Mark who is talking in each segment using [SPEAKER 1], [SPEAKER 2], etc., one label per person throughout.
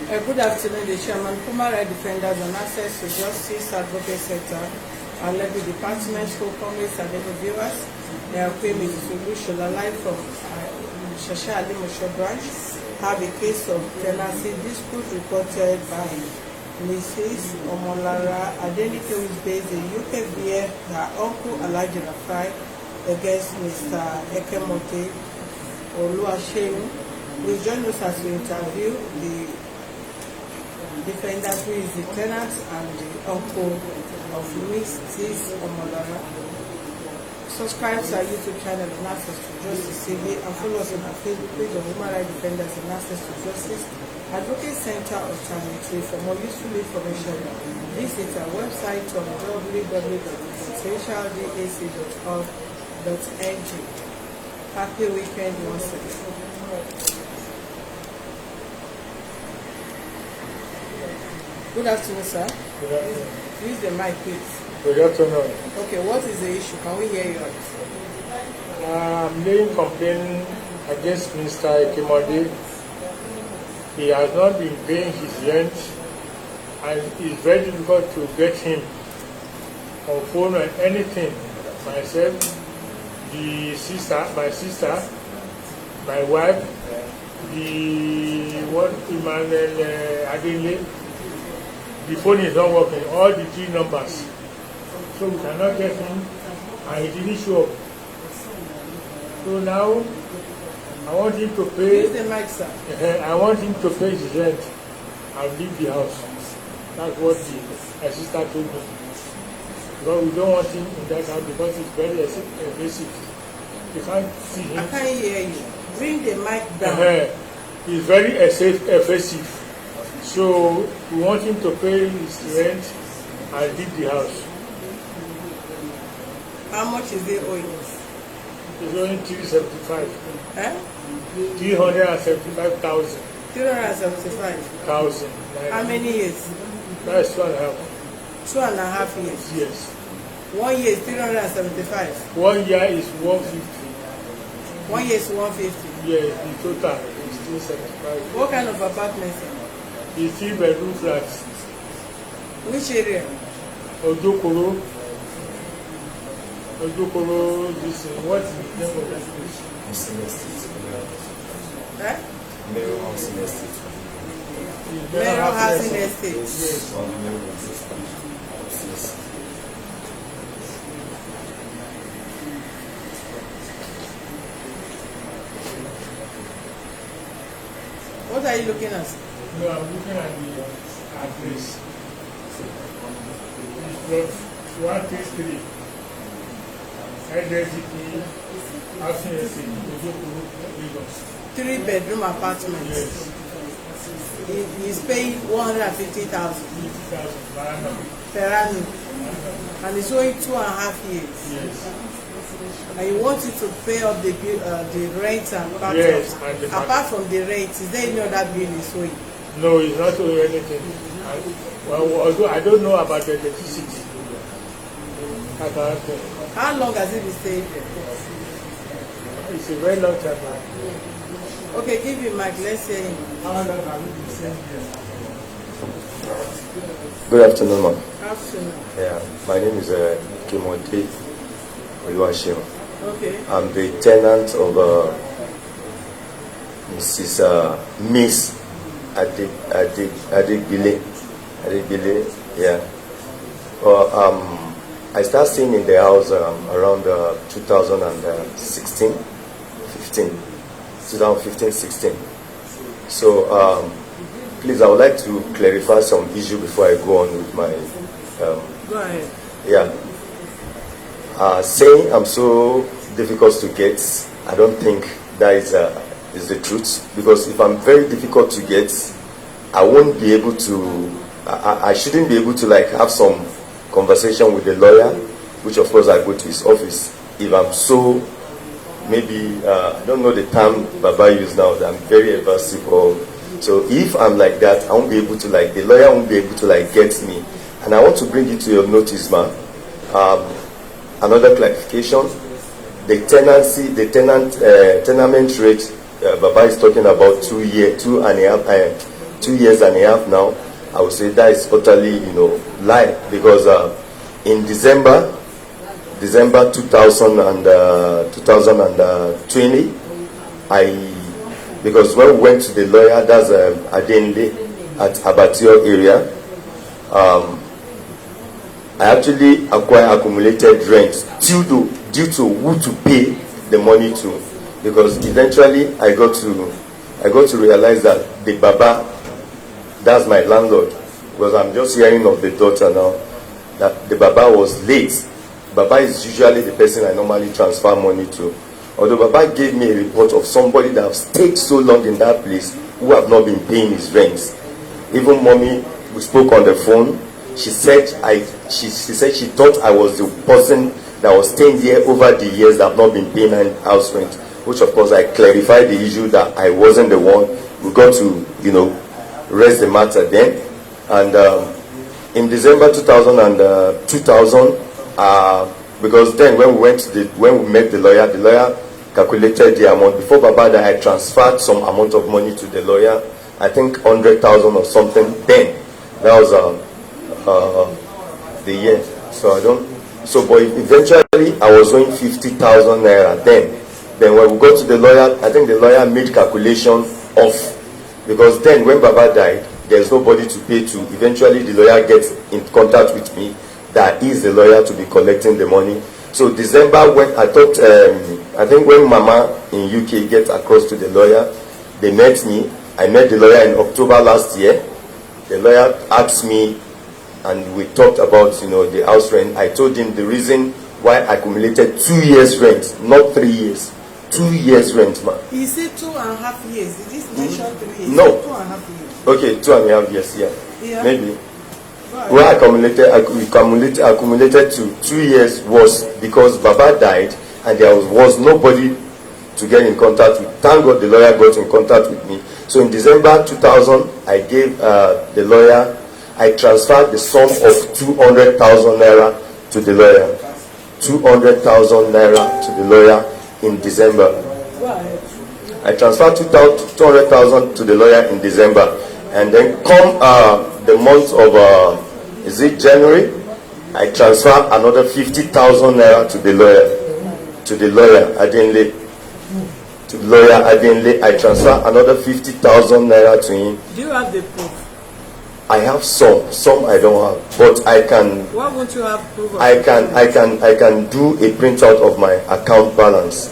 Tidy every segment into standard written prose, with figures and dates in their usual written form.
[SPEAKER 1] Good afternoon, the Chairman, Human Rights Defenders and Access to Justice Advocate Center, our legal department, co-comrades and legal viewers. They are paying me to Shola live from Shasha Ali Mosho branch. Have a case of tenancy dispute reported by Mrs. Omolola ADENIKE, who is based in UK, via her uncle RUFAI against Mr. Ekemode Oluwaseun. We join us as we interview the defendant, who is the tenant and the uncle of Mrs. Omolola. Subscribe to our YouTube channel and Access to Justice TV, and follow us on our Facebook page of Human Rights Defenders and Access to Justice Advocate Center Alternative. For more useful information, visit our website on www.potentialdac.org.ng. Happy weekend once again. Good afternoon, sir.
[SPEAKER 2] Good afternoon.
[SPEAKER 1] Use the mic, please.
[SPEAKER 2] Good afternoon.
[SPEAKER 1] Okay, what is the issue? Can we hear you?
[SPEAKER 2] I'm laying complaint against Mr. Ekemode. He has not been paying his rent, and it's very difficult to get him on phone or anything. Myself, my sister, my wife, the phone is not working, all the 3 numbers. So we cannot get him, and he didn't show up. So now, I want him to pay.
[SPEAKER 1] Use the mic, sir.
[SPEAKER 2] I want him to pay his rent and leave the house. That's what my sister told me. Because we don't want him in that house because it's very aggressive. You can't see him.
[SPEAKER 1] I can't hear you. Bring the mic down.
[SPEAKER 2] He's very aggressive. So we want him to pay his rent and leave the house.
[SPEAKER 1] How much is it owing?
[SPEAKER 2] It's only 375.
[SPEAKER 1] 375,000.
[SPEAKER 2] 375,000.
[SPEAKER 1] How many years?
[SPEAKER 2] That's 2.5.
[SPEAKER 1] 2.5 years.
[SPEAKER 2] Yes.
[SPEAKER 1] 1 year is 375.
[SPEAKER 2] 1 year is 150.
[SPEAKER 1] 1 year is 150.
[SPEAKER 2] Yes, the total is 375.
[SPEAKER 1] What kind of apartment?
[SPEAKER 2] It's 3-bedroom flats.
[SPEAKER 1] Which area?
[SPEAKER 2] Ojokoro, this what is the name of that place?
[SPEAKER 3] Mero Housing Estate.
[SPEAKER 1] Mero Housing Estate.
[SPEAKER 2] Yes.
[SPEAKER 1] What are you looking at?
[SPEAKER 2] No, I'm looking at the address. It's 133. IDP Housing Estate, Ojokoro, Lagos.
[SPEAKER 1] 3-bedroom apartment.
[SPEAKER 2] Yes.
[SPEAKER 1] He's paying 150,000 per annum, and it's only 2.5 years.
[SPEAKER 2] Yes.
[SPEAKER 1] And you want it to pay up the rent and part
[SPEAKER 2] Yes,
[SPEAKER 1] of,
[SPEAKER 2] and the
[SPEAKER 1] apart from the rent, is there any other bill is owing?
[SPEAKER 2] No, it's not owing anything. Although I don't know about the electricity.
[SPEAKER 1] How long has it been staying there?
[SPEAKER 2] It's a very long time now.
[SPEAKER 1] Okay, give him mic, let's hear him.
[SPEAKER 2] How long have you been staying here?
[SPEAKER 3] Good afternoon, ma'am.
[SPEAKER 1] Afternoon.
[SPEAKER 3] Yeah, my name is Ekemode Oluwaseun.
[SPEAKER 1] Okay.
[SPEAKER 3] I'm the tenant of Miss Adebile. Yeah. I started staying in the house around 2016. So, please, I would like to clarify some issue before I go on with my.
[SPEAKER 1] Go ahead.
[SPEAKER 3] Yeah. Saying I'm so difficult to get, I don't think that is the truth. Because if I'm very difficult to get, I won't be able to. I shouldn't be able to have some conversation with the lawyer, which of course I go to his office. If I'm so, maybe I don't know the term Baba use now, that I'm very evasive, or so if I'm like that, I won't be able to the lawyer won't be able to get me. And I want to bring it to your notice, ma'am. Another clarification: the tenement rate Baba is talking about 2 years, 2.5 2 years and a half now, I would say that is totally, lie, because in December 2020, because when we went to the lawyer, that's ADENIKE at Abattoir area, I actually accumulated rent due to who to pay the money to, because eventually I got to realize that the Baba, that's my landlord, because I'm just hearing of the daughter now, that the Baba was late. Baba is usually the person I normally transfer money to. Although Baba gave me a report of somebody that has stayed so long in that place who have not been paying his rents. Even mommy, we spoke on the phone. She said she said she thought I was the person that was staying there over the years that have not been paying house rent. Which of course I clarified the issue that I wasn't the one. We got to raise the matter then. And in December 2000, because then when we met the lawyer calculated the amount. Before Baba died, I transferred some amount of money to the lawyer. I think 100,000 or something. Then that was the year. But eventually I was owing 50,000 naira. Then when we got to the lawyer, I think the lawyer made calculation off, because then when Baba died, there's nobody to pay to. Eventually the lawyer gets in contact with me that is the lawyer to be collecting the money. So December, when I thought, I think when Mama in UK gets across to the lawyer, they met me. I met the lawyer in October last year. The lawyer asked me, and we talked about the house rent. I told him the reason why I accumulated 2 years rent, not 3 years. 2 years rent, man.
[SPEAKER 1] He said 2.5 years. Did this mention 3 years?
[SPEAKER 3] No.
[SPEAKER 1] 2.5 years.
[SPEAKER 3] Okay, 2.5 years, yeah. Maybe.
[SPEAKER 1] Right.
[SPEAKER 3] Where I accumulated to 2 years was because Baba died and there was nobody to get in contact with. Thank God the lawyer got in contact with me. So in December 2000, I gave the lawyer, I transferred the sum of 200,000 naira to the lawyer. 200,000 naira to the lawyer in December. I transferred 200,000 to the lawyer in December. And then come the month of, is it January? I transfer another 50,000 naira to the lawyer. ADENIKE. To the lawyer ADENIKE. I transfer another 50,000 naira to him.
[SPEAKER 1] Do you have the proof?
[SPEAKER 3] I have some I don't have, but I can.
[SPEAKER 1] Why won't you have proof of
[SPEAKER 3] I can do a printout of my account balance,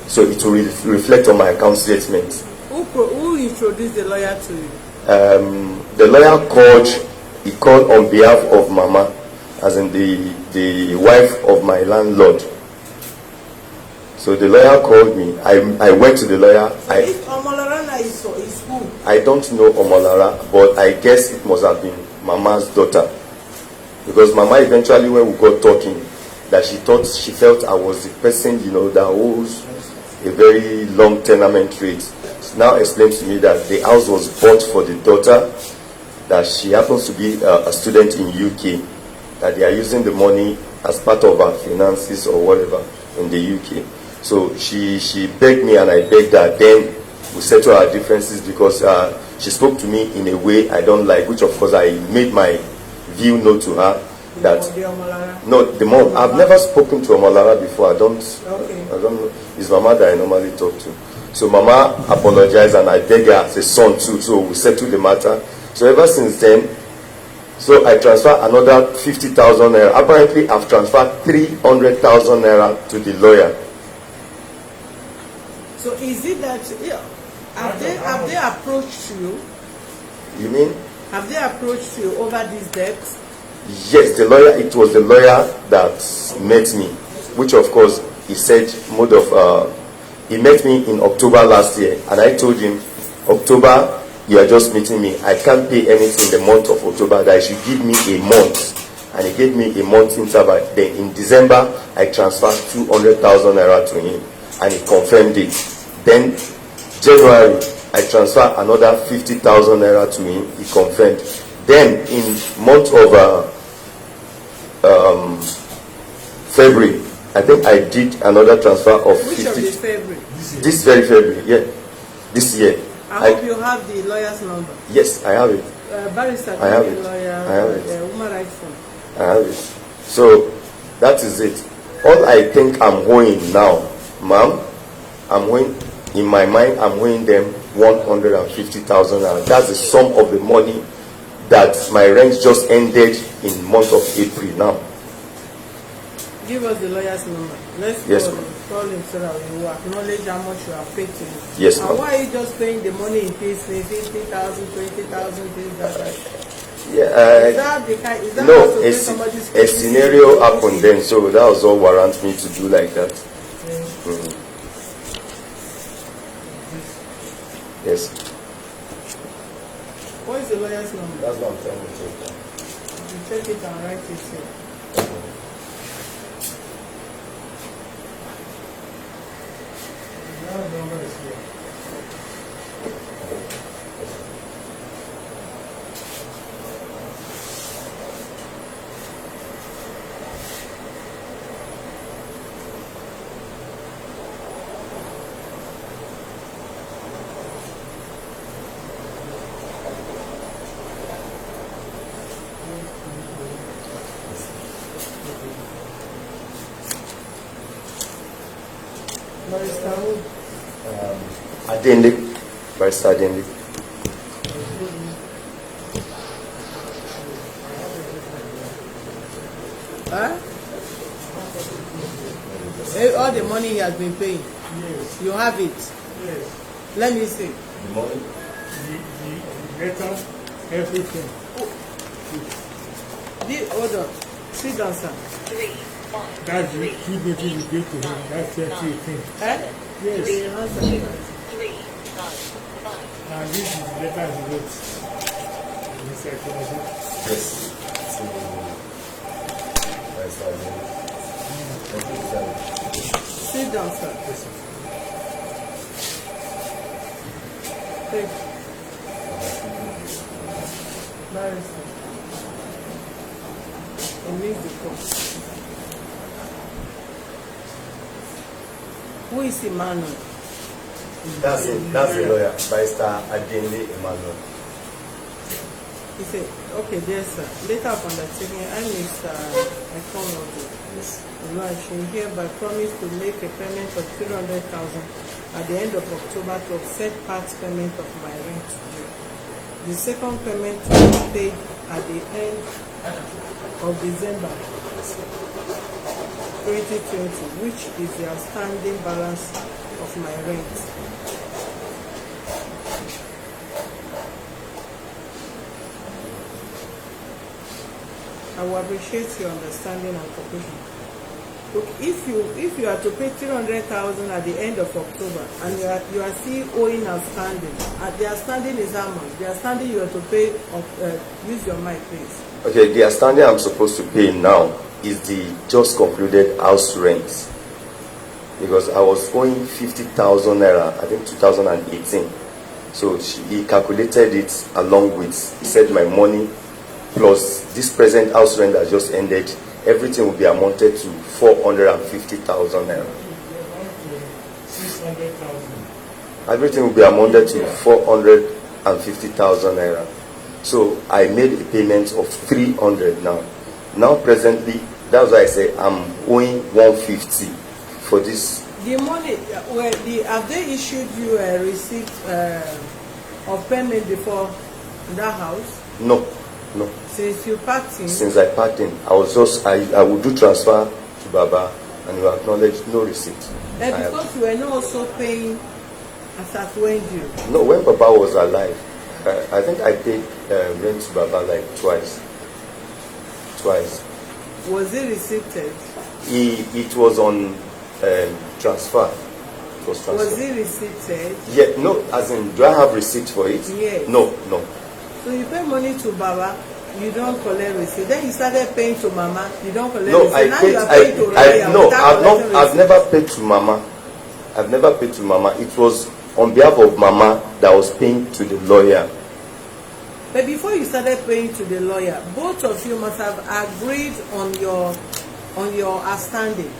[SPEAKER 3] so it will reflect on my account statement.
[SPEAKER 1] Who introduced the lawyer to you?
[SPEAKER 3] The lawyer called on behalf of Mama, as in the wife of my landlord. So the lawyer called me. I went to the lawyer.
[SPEAKER 1] If Omolola is who?
[SPEAKER 3] I don't know Omolola, but I guess it must have been Mama's daughter. Because Mama eventually, when we got talking, that she felt I was the person, that owes a very long tenement rate. She now explains to me that the house was bought for the daughter, that she happens to be a student in UK, that they are using the money as part of her finances or whatever in the UK. So she begged me and I begged her. Then we settled our differences because she spoke to me in a way I don't like, which of course I made my view known to her. That no, the mom. I've never spoken to Omolola before. I don't know. It's Mama that I normally talk to. So Mama apologized and I begged her as a son too. So we settled the matter. So ever since then, so I transferred another 50,000 naira. Apparently, I've transferred 300,000 naira to the lawyer.
[SPEAKER 1] So is it that have they approached you?
[SPEAKER 3] You mean?
[SPEAKER 1] Have they approached you over these debts?
[SPEAKER 3] Yes, the lawyer. It was the lawyer that met me, which of course he said he met me in October last year, and I told him, October, you are just meeting me. I can't pay anything the month of October. That he should give me a month, and he gave me a month interval. Then in December, I transferred 200,000 naira to him, and he confirmed it. Then January, I transferred another 50,000 naira to him. He confirmed. Then in month of February, I think I did another transfer of 50.
[SPEAKER 1] Which of the February?
[SPEAKER 3] This very February, yeah, this year.
[SPEAKER 1] I hope you have the lawyer's number.
[SPEAKER 3] Yes, I have it.
[SPEAKER 1] Barrister,
[SPEAKER 3] I have it.
[SPEAKER 1] lawyer,
[SPEAKER 3] I have it.
[SPEAKER 1] Human rights firm.
[SPEAKER 3] I have it. So that is it. All I think I'm owing now, ma'am, I'm owing, in my mind, I'm owing them 150,000. That's the sum of the money that my rent just ended in month of April now.
[SPEAKER 1] Give us the lawyer's number. Let's
[SPEAKER 3] Yes,
[SPEAKER 1] call him so that we will acknowledge how much you have paid to him.
[SPEAKER 3] Yes,
[SPEAKER 1] and
[SPEAKER 3] ma'am.
[SPEAKER 1] why are you just paying the money in pieces, 50,000, 20,000, this, that?
[SPEAKER 3] Yeah,
[SPEAKER 1] Is that the kind? Is that how
[SPEAKER 3] no,
[SPEAKER 1] to pay somebody's
[SPEAKER 3] a scenario happened then, so that was all warrant me to do like that. Yes.
[SPEAKER 1] What is the lawyer's number?
[SPEAKER 3] That's what I'm trying to check.
[SPEAKER 1] You check it and write it here.
[SPEAKER 2] That number is here.
[SPEAKER 1] Barrister who?
[SPEAKER 3] ADENIKE, Barrister ADENIKE.
[SPEAKER 1] Huh? All the money he has been paying.
[SPEAKER 2] Yes.
[SPEAKER 1] You have it.
[SPEAKER 2] Yes.
[SPEAKER 1] Let me see.
[SPEAKER 3] The money?
[SPEAKER 2] The letter, everything.
[SPEAKER 1] Hold on. Sit down, sir.
[SPEAKER 2] That's the key baby you give to him. That's everything.
[SPEAKER 1] Eh?
[SPEAKER 2] Yes.
[SPEAKER 1] The answer.
[SPEAKER 2] Now this is the letter he wrote. Mr. Ekemode.
[SPEAKER 3] Yes. So, Barrister ADENIKE.
[SPEAKER 1] Sit down, sir.
[SPEAKER 2] Yes, sir.
[SPEAKER 1] Take. Barrister. It needs the call. Who is Emmanuel?
[SPEAKER 3] That's the lawyer, Barrister ADENIKE Emmanuel.
[SPEAKER 1] He said, okay, dear sir, later upon undertaking, I, Mr. Ekemode Oluwaseun, hereby promise to make a payment of 300,000 at the end of October to offset part payment of my rent due. The second payment will be paid at the end of December 2020, which is the outstanding balance of my rent. I will appreciate your understanding and cooperation. Look, if you are to pay 300,000 at the end of October and you are still owing outstanding, the outstanding is how much? The outstanding you are to pay. Use your mic, please.
[SPEAKER 3] Okay, the outstanding I'm supposed to pay now is the just concluded house rent, because I was owing 50,000 naira, I think 2018. So he calculated it along with, he said my money plus this present house rent that just ended, everything will be amounted to 450,000 naira.
[SPEAKER 2] 600,000.
[SPEAKER 3] Everything will be amounted to 450,000 naira. So I made a payment of 300 now. Now presently, that's why I say I'm owing 150 for this.
[SPEAKER 1] The money, have they issued you a receipt of payment before that house?
[SPEAKER 3] No, no.
[SPEAKER 1] Since you packed in?
[SPEAKER 3] Since I packed in, I would do transfer to Baba and you acknowledge no receipt.
[SPEAKER 1] Because you were not also paying as at when due?
[SPEAKER 3] No, when Baba was alive, I think I paid rent to Baba like twice.
[SPEAKER 1] Was it receipted?
[SPEAKER 3] It was on transfer. It was transfer.
[SPEAKER 1] Was it receipted?
[SPEAKER 3] Yeah, no, as in, do I have receipt for it?
[SPEAKER 1] Yes.
[SPEAKER 3] No.
[SPEAKER 1] So you pay money to Baba, you don't collect receipt. Then you started paying to Mama, you don't collect
[SPEAKER 3] No,
[SPEAKER 1] receipt. Now you are paying to lawyer without collecting
[SPEAKER 3] I've
[SPEAKER 1] receipt.
[SPEAKER 3] never paid to Mama. I've never paid to Mama. It was on behalf of Mama that was paying to the lawyer.
[SPEAKER 1] But before you started paying to the lawyer, both of you must have agreed on your outstanding.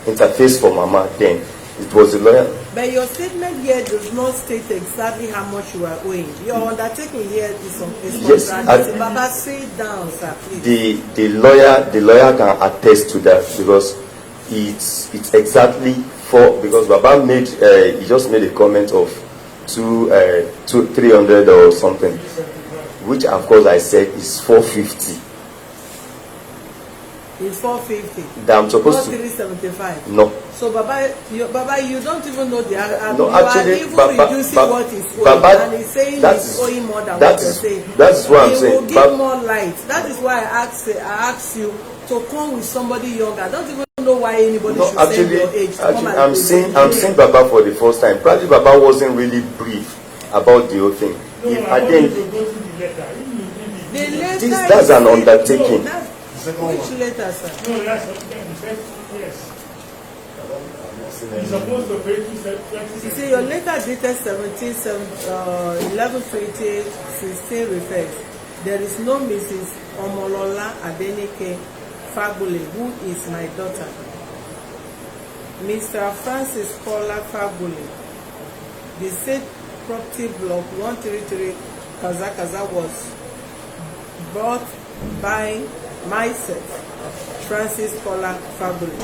[SPEAKER 3] interface for Mama then. It was the lawyer.
[SPEAKER 1] But your statement here does not state exactly how much you are owing. Your undertaking here is
[SPEAKER 3] Yes,
[SPEAKER 1] contradictory. Baba, sit down, sir, please.
[SPEAKER 3] The lawyer can attest to that, because it's exactly because Baba made he just made a comment of 300 or something, which of course I said is 450.
[SPEAKER 1] It's 450.
[SPEAKER 3] That I'm supposed
[SPEAKER 1] not
[SPEAKER 3] to
[SPEAKER 1] 375.
[SPEAKER 3] No.
[SPEAKER 1] So Baba, you don't even know the
[SPEAKER 3] no,
[SPEAKER 1] you
[SPEAKER 3] actually,
[SPEAKER 1] are even reducing what is owing,
[SPEAKER 3] Baba,
[SPEAKER 1] and he's saying he's owing more than what you're saying.
[SPEAKER 3] That's what I'm saying.
[SPEAKER 1] He will give more light. That is why I asked you to come with somebody younger. I don't even know why anybody should say your age.
[SPEAKER 3] I'm seeing Baba for the first time. Probably Baba wasn't really brief about the whole thing. That's an undertaking.
[SPEAKER 1] Which letter, sir?
[SPEAKER 2] No, that's yes. He's supposed to pay 270.
[SPEAKER 1] You see, your letter dated 11/28/16 refers. There is no Mrs. Omolola ADENIKE Fagbule, who is my daughter. Mr. Francis Paula Fagbule, the said property block 133 Kaza was bought by myself, Francis Paula Fagbule,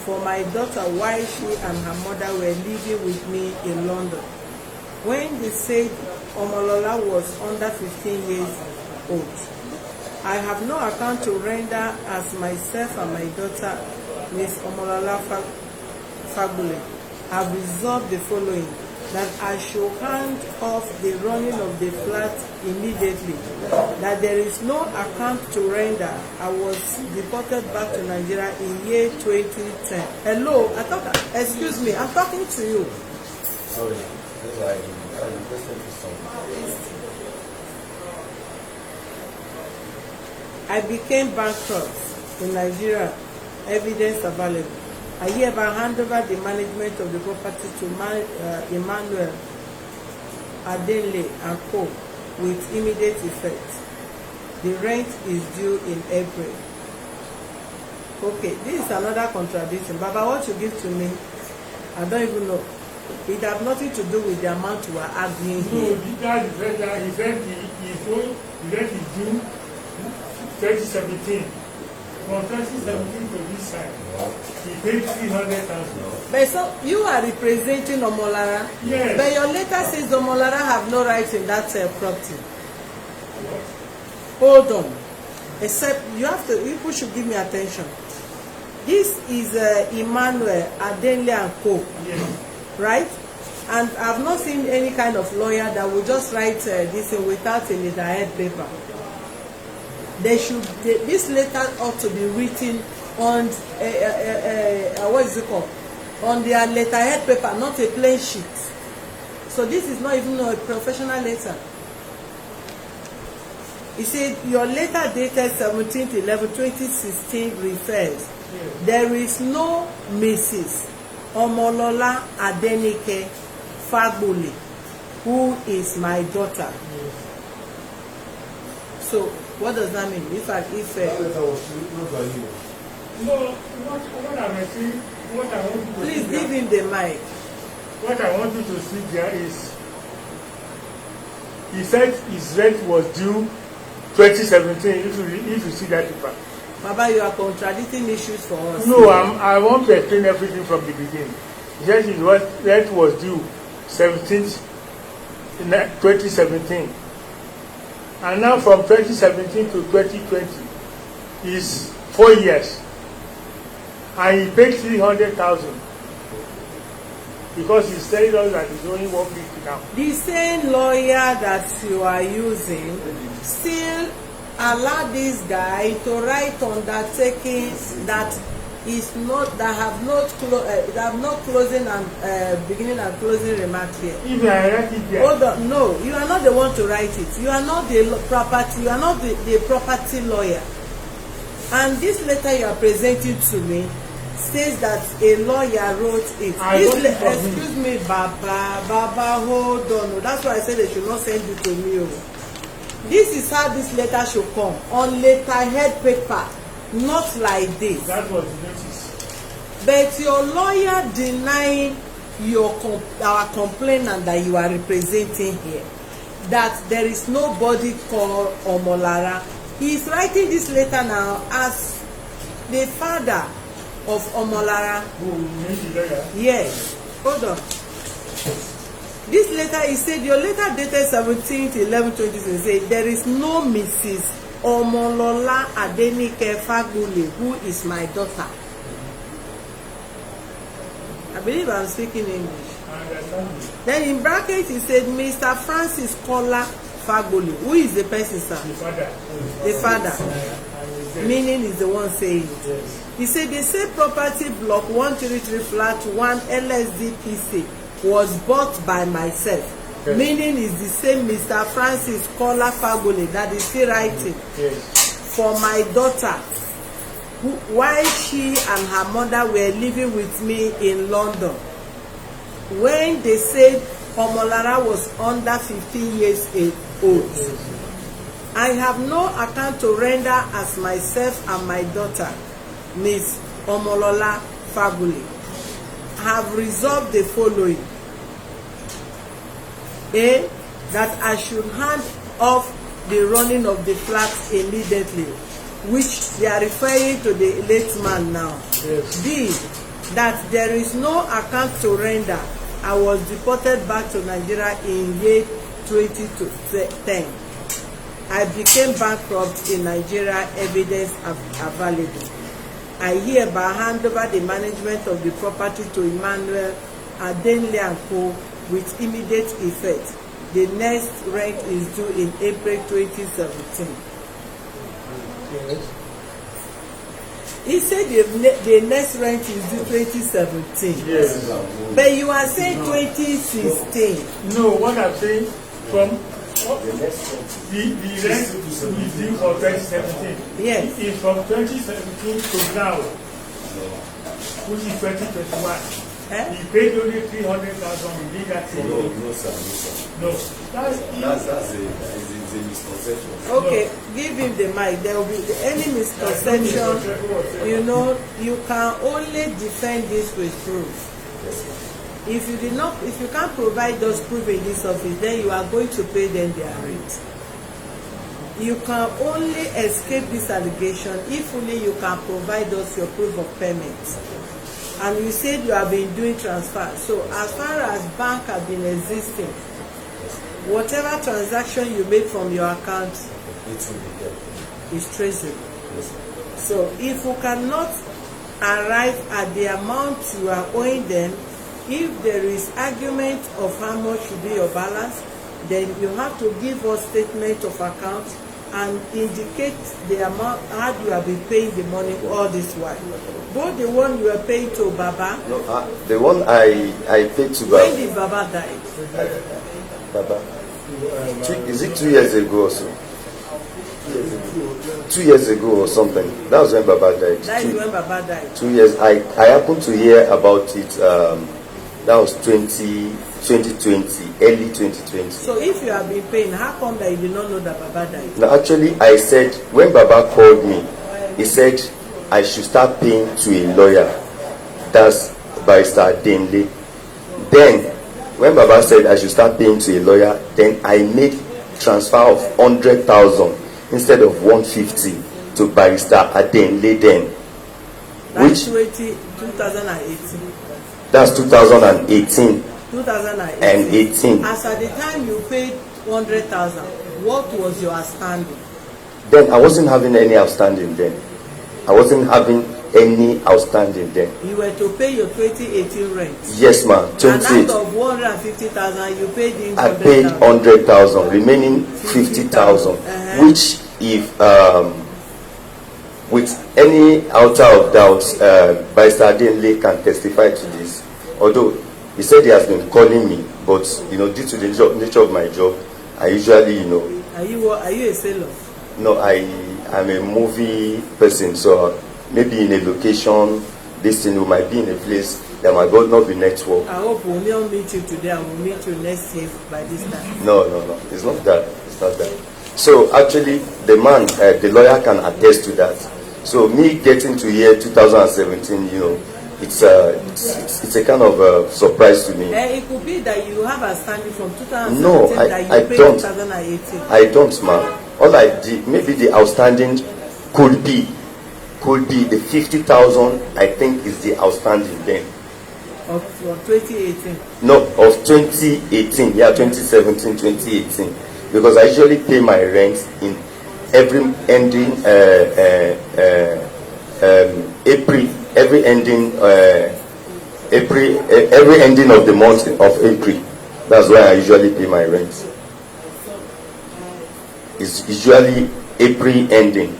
[SPEAKER 1] for my daughter while she and her mother were living with me in London. When the said Omolola was under 15 years old, I have no account to render as myself and my daughter, Miss Omolola Fagbule, have resolved the following: that I should hand off the running of the flat immediately, that there is no account to render. I was deported back to Nigeria in year 2010. Hello, excuse me, I'm talking to you.
[SPEAKER 4] Sorry, I requested to someone.
[SPEAKER 1] I became bankrupt in Nigeria. Evidence available. I hereby hand over the management of the property to Emmanuel Adenle and Co. with immediate effect. The rent is due in April. Okay, this is another contradiction. Baba, what you give to me, I don't even know. It has nothing to do with the amount we are arguing here.
[SPEAKER 2] No, he said the rent is due 2017. From 2017 to this side, he paid 300,000.
[SPEAKER 1] But so you are representing Omolola.
[SPEAKER 2] Yes.
[SPEAKER 1] But your letter says Omolola have no right in that property. Hold on. Except people should give me attention. This is Emmanuel Adenle and Co.
[SPEAKER 2] Yes.
[SPEAKER 1] Right? And I've not seen any kind of lawyer that will just write this without a letterhead paper. This letter ought to be written on what is it called? On their letterhead paper, not a plain sheet. So this is not even a professional letter. He said your letter dated 17/11/2016 refers. There is no Mrs. Omolola Adenike Fagbule, who is my daughter. So what does that mean?
[SPEAKER 4] That letter was not by you.
[SPEAKER 2] No, what I'm saying, what I want you to
[SPEAKER 1] please
[SPEAKER 2] see
[SPEAKER 1] give
[SPEAKER 2] there,
[SPEAKER 1] him the mic.
[SPEAKER 2] what I want you to see there is, he said his rent was due 2017. If you see that paper.
[SPEAKER 1] Baba, you are contradicting issues for us.
[SPEAKER 2] No, I want to explain everything from the beginning. He said his rent was due 2017. And now from 2017 to 2020 is 4 years. And he paid 300,000 because he's telling us that he's only 150 now.
[SPEAKER 1] The same lawyer that you are using still allow this guy to write undertakings that is not have no closing and beginning and closing remarks here.
[SPEAKER 2] If I write it there.
[SPEAKER 1] Hold on, no, you are not the one to write it. You are not the property. You are not the property lawyer. And this letter you are presenting to me says that a lawyer wrote it. Excuse me, Baba, hold on. That's why I said they should not send it to me. This is how this letter should come, on letterhead paper, not like this.
[SPEAKER 2] That was the notice.
[SPEAKER 1] But your lawyer denying our complainant that you are representing here, that there is nobody called Omolola. He is writing this letter now as the father of Omolola. Yes. Hold on. This letter, he said, your letter dated 17/11/2020 said there is no Mrs. Omolola ADENIKE Fagbule, who is my daughter. I believe I'm speaking English. Then in brackets he said Mr. Francis Kola Fagbule. Who is the person, sir?
[SPEAKER 2] The father.
[SPEAKER 1] The father. Meaning is the one saying it.
[SPEAKER 2] Yes.
[SPEAKER 1] He said the same property block 133 flat 1 LSDPC was bought by myself.
[SPEAKER 2] Yes.
[SPEAKER 1] Meaning is the same Mr. Francis Kola Fagbule that is still writing.
[SPEAKER 2] Yes.
[SPEAKER 1] For my daughter, while she and her mother were living with me in London, when they said Omolola was under 15 years old. I have no account to render as myself and my daughter, Miss Omolola Fagbule, have resolved the following. A, that I should hand off the running of the flat immediately, which they are referring to the late man now.
[SPEAKER 2] Yes.
[SPEAKER 1] B, that there is no account to render. I was deported back to Nigeria in year 2010. I became bankrupt in Nigeria, evidence available. I hereby hand over the management of the property to Emmanuel Adenle & Co. with immediate effect. The next rent is due in April 2017.
[SPEAKER 2] Yes.
[SPEAKER 1] He said the next rent is due 2017.
[SPEAKER 2] Yes.
[SPEAKER 1] But you are saying 2016.
[SPEAKER 2] No, what I'm saying from the rent is due for 2017.
[SPEAKER 1] Yes.
[SPEAKER 2] It's from 2017 to now, which is 2021.
[SPEAKER 1] Eh?
[SPEAKER 2] He paid only 300,000 within that thing.
[SPEAKER 4] No, sir.
[SPEAKER 2] No.
[SPEAKER 4] That's a misconception.
[SPEAKER 1] Okay, give him the mic. There will be any misconception. You know, you can only defend this with proof. If you can't provide those proof in this office, then you are going to pay them their rent. You can only escape this allegation if only you can provide us your proof of payment. And you said you have been doing transfer. So as far as bank have been existing, whatever transaction you make from your account is traceable. So if you cannot arrive at the amount you are owing them, if there is argument of how much should be your balance, then you have to give us statement of account and indicate the amount how you have been paying the money all this while. Both the one you are paying to Baba.
[SPEAKER 3] No, the one I paid to Baba.
[SPEAKER 1] When did Baba die?
[SPEAKER 3] Baba. Is it 2 years ago or so? 2 years ago or something. That was when Baba died.
[SPEAKER 1] That is when Baba died.
[SPEAKER 3] 2 years. I happened to hear about it. That was 2020, early 2020.
[SPEAKER 1] So if you have been paying, how come that you did not know that Baba died?
[SPEAKER 3] No, actually, I said, when Baba called me, he said I should start paying to a lawyer. That's Barrister Adenle. Then, when Baba said I should start paying to a lawyer, then I made transfer of 100,000 instead of 150 to Barrister Adenle then.
[SPEAKER 1] That's 2018.
[SPEAKER 3] That's 2018.
[SPEAKER 1] 2018. As at the time you paid 100,000, what was your outstanding?
[SPEAKER 3] Then I wasn't having any outstanding then. I wasn't having any outstanding then.
[SPEAKER 1] You were to pay your 2018 rent.
[SPEAKER 3] Yes, ma'am.
[SPEAKER 1] And out of 150,000, you paid in 100,000.
[SPEAKER 3] I paid 100,000, remaining 50,000, which if with any iota of doubt, Barrister Adenle can testify to this. Although he said he has been calling me, but due to the nature of my job, I usually
[SPEAKER 1] Are you a seller?
[SPEAKER 3] No, I'm a movie person, so maybe in a location, this thing might be in a place that might not be network.
[SPEAKER 1] I hope we'll not meet you today and we'll meet you next year by this time.
[SPEAKER 3] No. It's not that. It's not that. So actually, the man, the lawyer can attest to that. So me getting to year 2017, it's a kind of surprise to me.
[SPEAKER 1] It could be that you have a standing from 2017
[SPEAKER 3] No,
[SPEAKER 1] that you
[SPEAKER 3] I
[SPEAKER 1] paid
[SPEAKER 3] don't.
[SPEAKER 1] 2018.
[SPEAKER 3] I don't, ma'am. All I did, maybe the outstanding could be the 50,000. I think is the outstanding then.
[SPEAKER 1] Of 2018.
[SPEAKER 3] No, of 2018. Yeah, 2017, 2018. Because I usually pay my rent in every ending April. Every ending every ending of the month of April. That's why I usually pay my rent. It's usually April ending.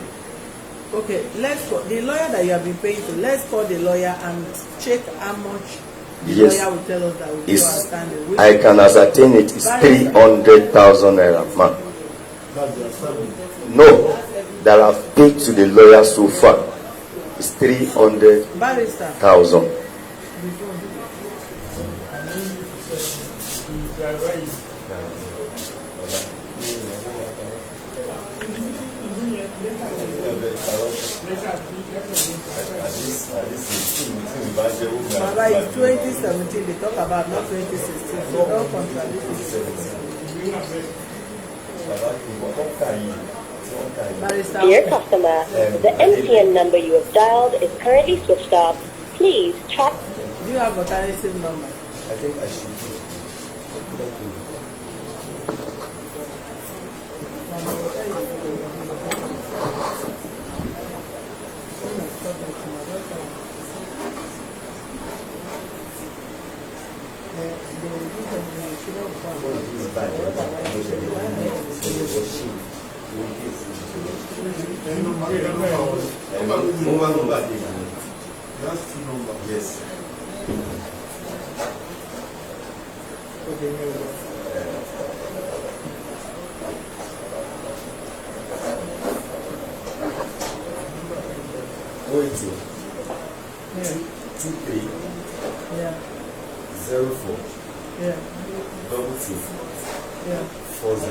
[SPEAKER 1] Okay, let's call the lawyer that you have been paying to. Let's call the lawyer and check how much the lawyer will tell us that will be outstanding.
[SPEAKER 3] I can ascertain it is 300,000 naira, ma'am. No, that I've paid to the lawyer so far is 300,000.
[SPEAKER 1] Baba, it's 2017 they talk about, not 2016. So don't contradict it.
[SPEAKER 5] Dear customer, the MTN number you have dialed is currently switched off. Please check.
[SPEAKER 1] Do you have alternative number?
[SPEAKER 4] I think I should do. Yes.
[SPEAKER 1] Yeah.
[SPEAKER 4] 23
[SPEAKER 1] Yeah.
[SPEAKER 4] 04
[SPEAKER 1] Yeah.
[SPEAKER 4] 22
[SPEAKER 1] Yeah.
[SPEAKER 4] 40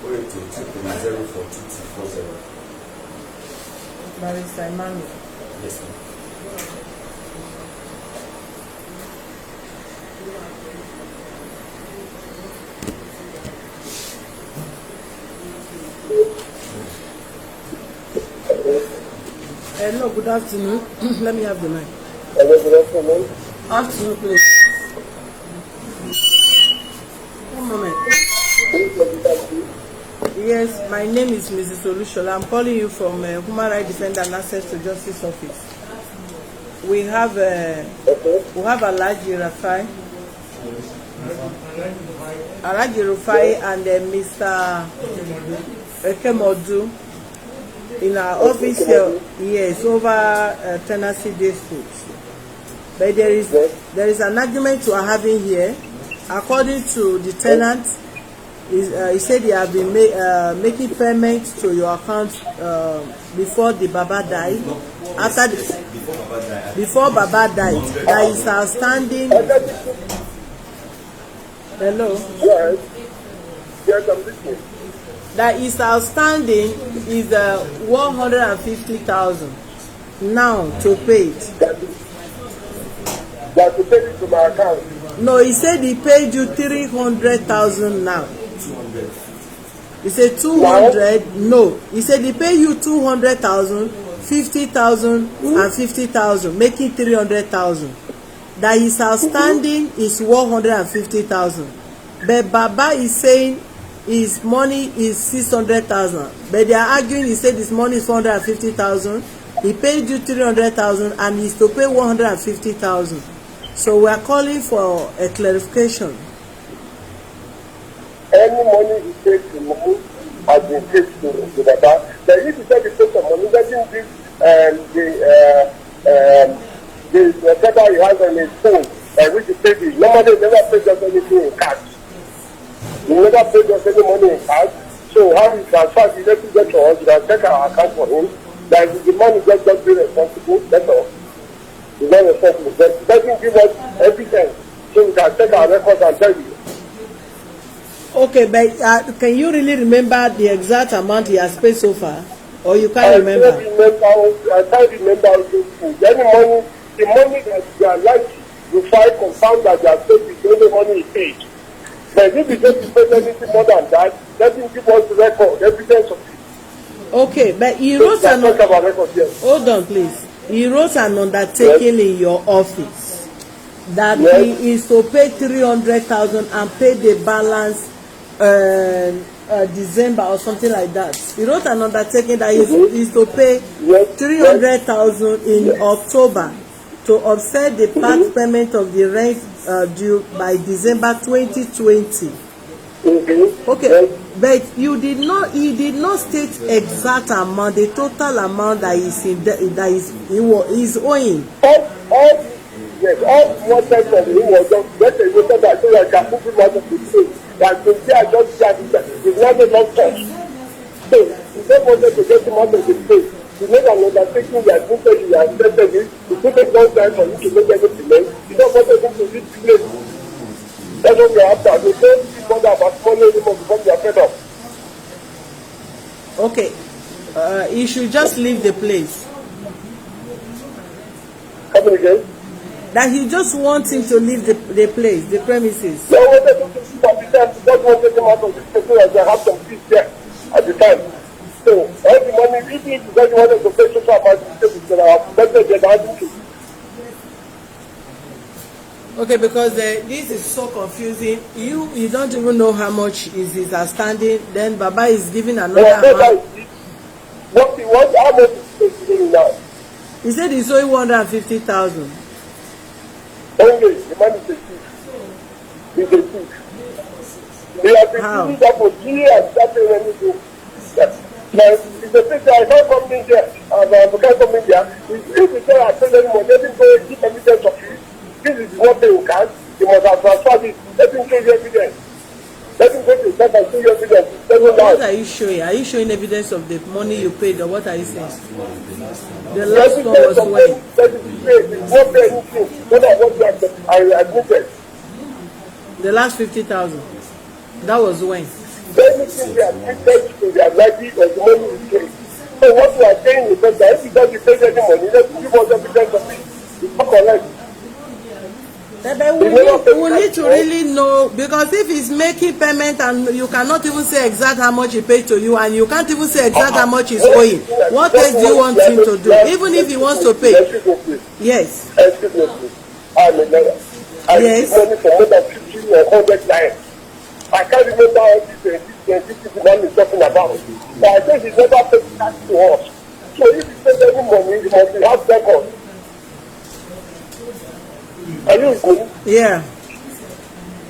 [SPEAKER 4] 23 04 22 40.
[SPEAKER 1] Barrister Emmanuel.
[SPEAKER 4] Yes, ma'am.
[SPEAKER 1] Hello, good afternoon. Let me have the mic.
[SPEAKER 6] Hello, good afternoon.
[SPEAKER 1] Afternoon, please. One moment. Yes, my name is Mrs. Oluwaseun. I'm calling you from Human Rights Defender and Access to Justice Office. We have Alhaji RUFAI, RUFAI and Mr. Ekemode in our office here. Yes, over tenancy disputes. But there is an argument we are having here. According to the tenant, he said he have been making payments to your account before the Baba died. Before Baba died, that is outstanding. Hello.
[SPEAKER 6] Yes. Yes, I'm listening.
[SPEAKER 1] That is outstanding is 150,000 now to pay it.
[SPEAKER 6] That to take it to my account.
[SPEAKER 1] No, he said he paid you 300,000 now.
[SPEAKER 4] 200.
[SPEAKER 1] He said 200. No, he said he paid you 200,000, 50,000, and 50,000, making 300,000. That is outstanding is 150,000. But Baba is saying his money is 600,000. But they are arguing. He said his money is 450,000. He paid you 300,000 and he's to pay 150,000. So we are calling for a clarification.
[SPEAKER 6] Any money he takes to money has been paid to Baba. But if he said he took some money, doesn't give the whatever he has on his phone, which he paid it. Normally he never pays us anything in cash. He never paid us any money in cash. So how he transfers the electric to us, we can check our account for him. That the money just be responsible, that's all. He's not responsible. But he doesn't give us everything. So we can check our records and tell you.
[SPEAKER 1] Okay, but can you really remember the exact amount he has paid so far? Or you can't remember?
[SPEAKER 6] I can't remember any money. The money that they are likely RUFAI confirm that they are paid is the only money he paid. But if he doesn't pay anything more than that, let him give us the record, evidence of it.
[SPEAKER 1] Okay, but he wrote hold on, please. He wrote an undertaking in your office that he is to pay 300,000 and pay the balance December or something like that. He wrote an undertaking that he is to pay 300,000 in October to offset the part payment of the rent due by December 2020. Okay, but he did not state exact amount, the total amount that is owing.
[SPEAKER 6] All what time from him was just get a letter that says I can put him out of the state. That the day I just said is not enough touch. So he just wanted to get him out of the state. He made an undertaking that he said he accepted it. It took a long time for him to make any payment. He just wanted him to reach the place. That's what we are after. They don't bother about money anymore because they are fed up.
[SPEAKER 1] Okay, he should just leave the place.
[SPEAKER 6] Come again?
[SPEAKER 1] That he just wants him to leave the place, the premises.
[SPEAKER 6] They wanted him to leave at the time. They just wanted him out of the state so that they have some peace there at the time. So all the money, even if they wanted to pay social administration, they are better than having to.
[SPEAKER 1] Okay, because this is so confusing. You don't even know how much is his outstanding. Then Baba is giving another amount.
[SPEAKER 6] How much is he now?
[SPEAKER 1] He said he's owing 150,000.
[SPEAKER 6] Only the man is a thief. He's a thief. They have been doing that for 3 years. That's when he do. Now, it's a picture I can't come in here. And I can't come in here. If you say I tell anyone, let him go and keep evidence of it. This is what they will count. You must have transferred it. Let him show you evidence. Let him go to the court and show you evidence.
[SPEAKER 1] What are you showing? Are you showing evidence of the money you paid, or what are you saying? The last one was when? The last 50,000. That was when?
[SPEAKER 6] Anything they admitted to their library or the money is paid. So what we are saying is that if you don't pay any money, let's give us evidence of it. It's not correct.
[SPEAKER 1] We need to really know, because if he's making payment and you cannot even say exact how much he paid to you, and you can't even say exact how much he's owing, what else do you want him to do? Even if he wants to pay. Yes.
[SPEAKER 6] Excuse me, please. I'm a lawyer. I receive money for more than 50 or 100 clients. I can't remember all this man is talking about. But I think he's never paid tax to us. So if he spends any money, he must have records. Are you good?
[SPEAKER 1] Yeah.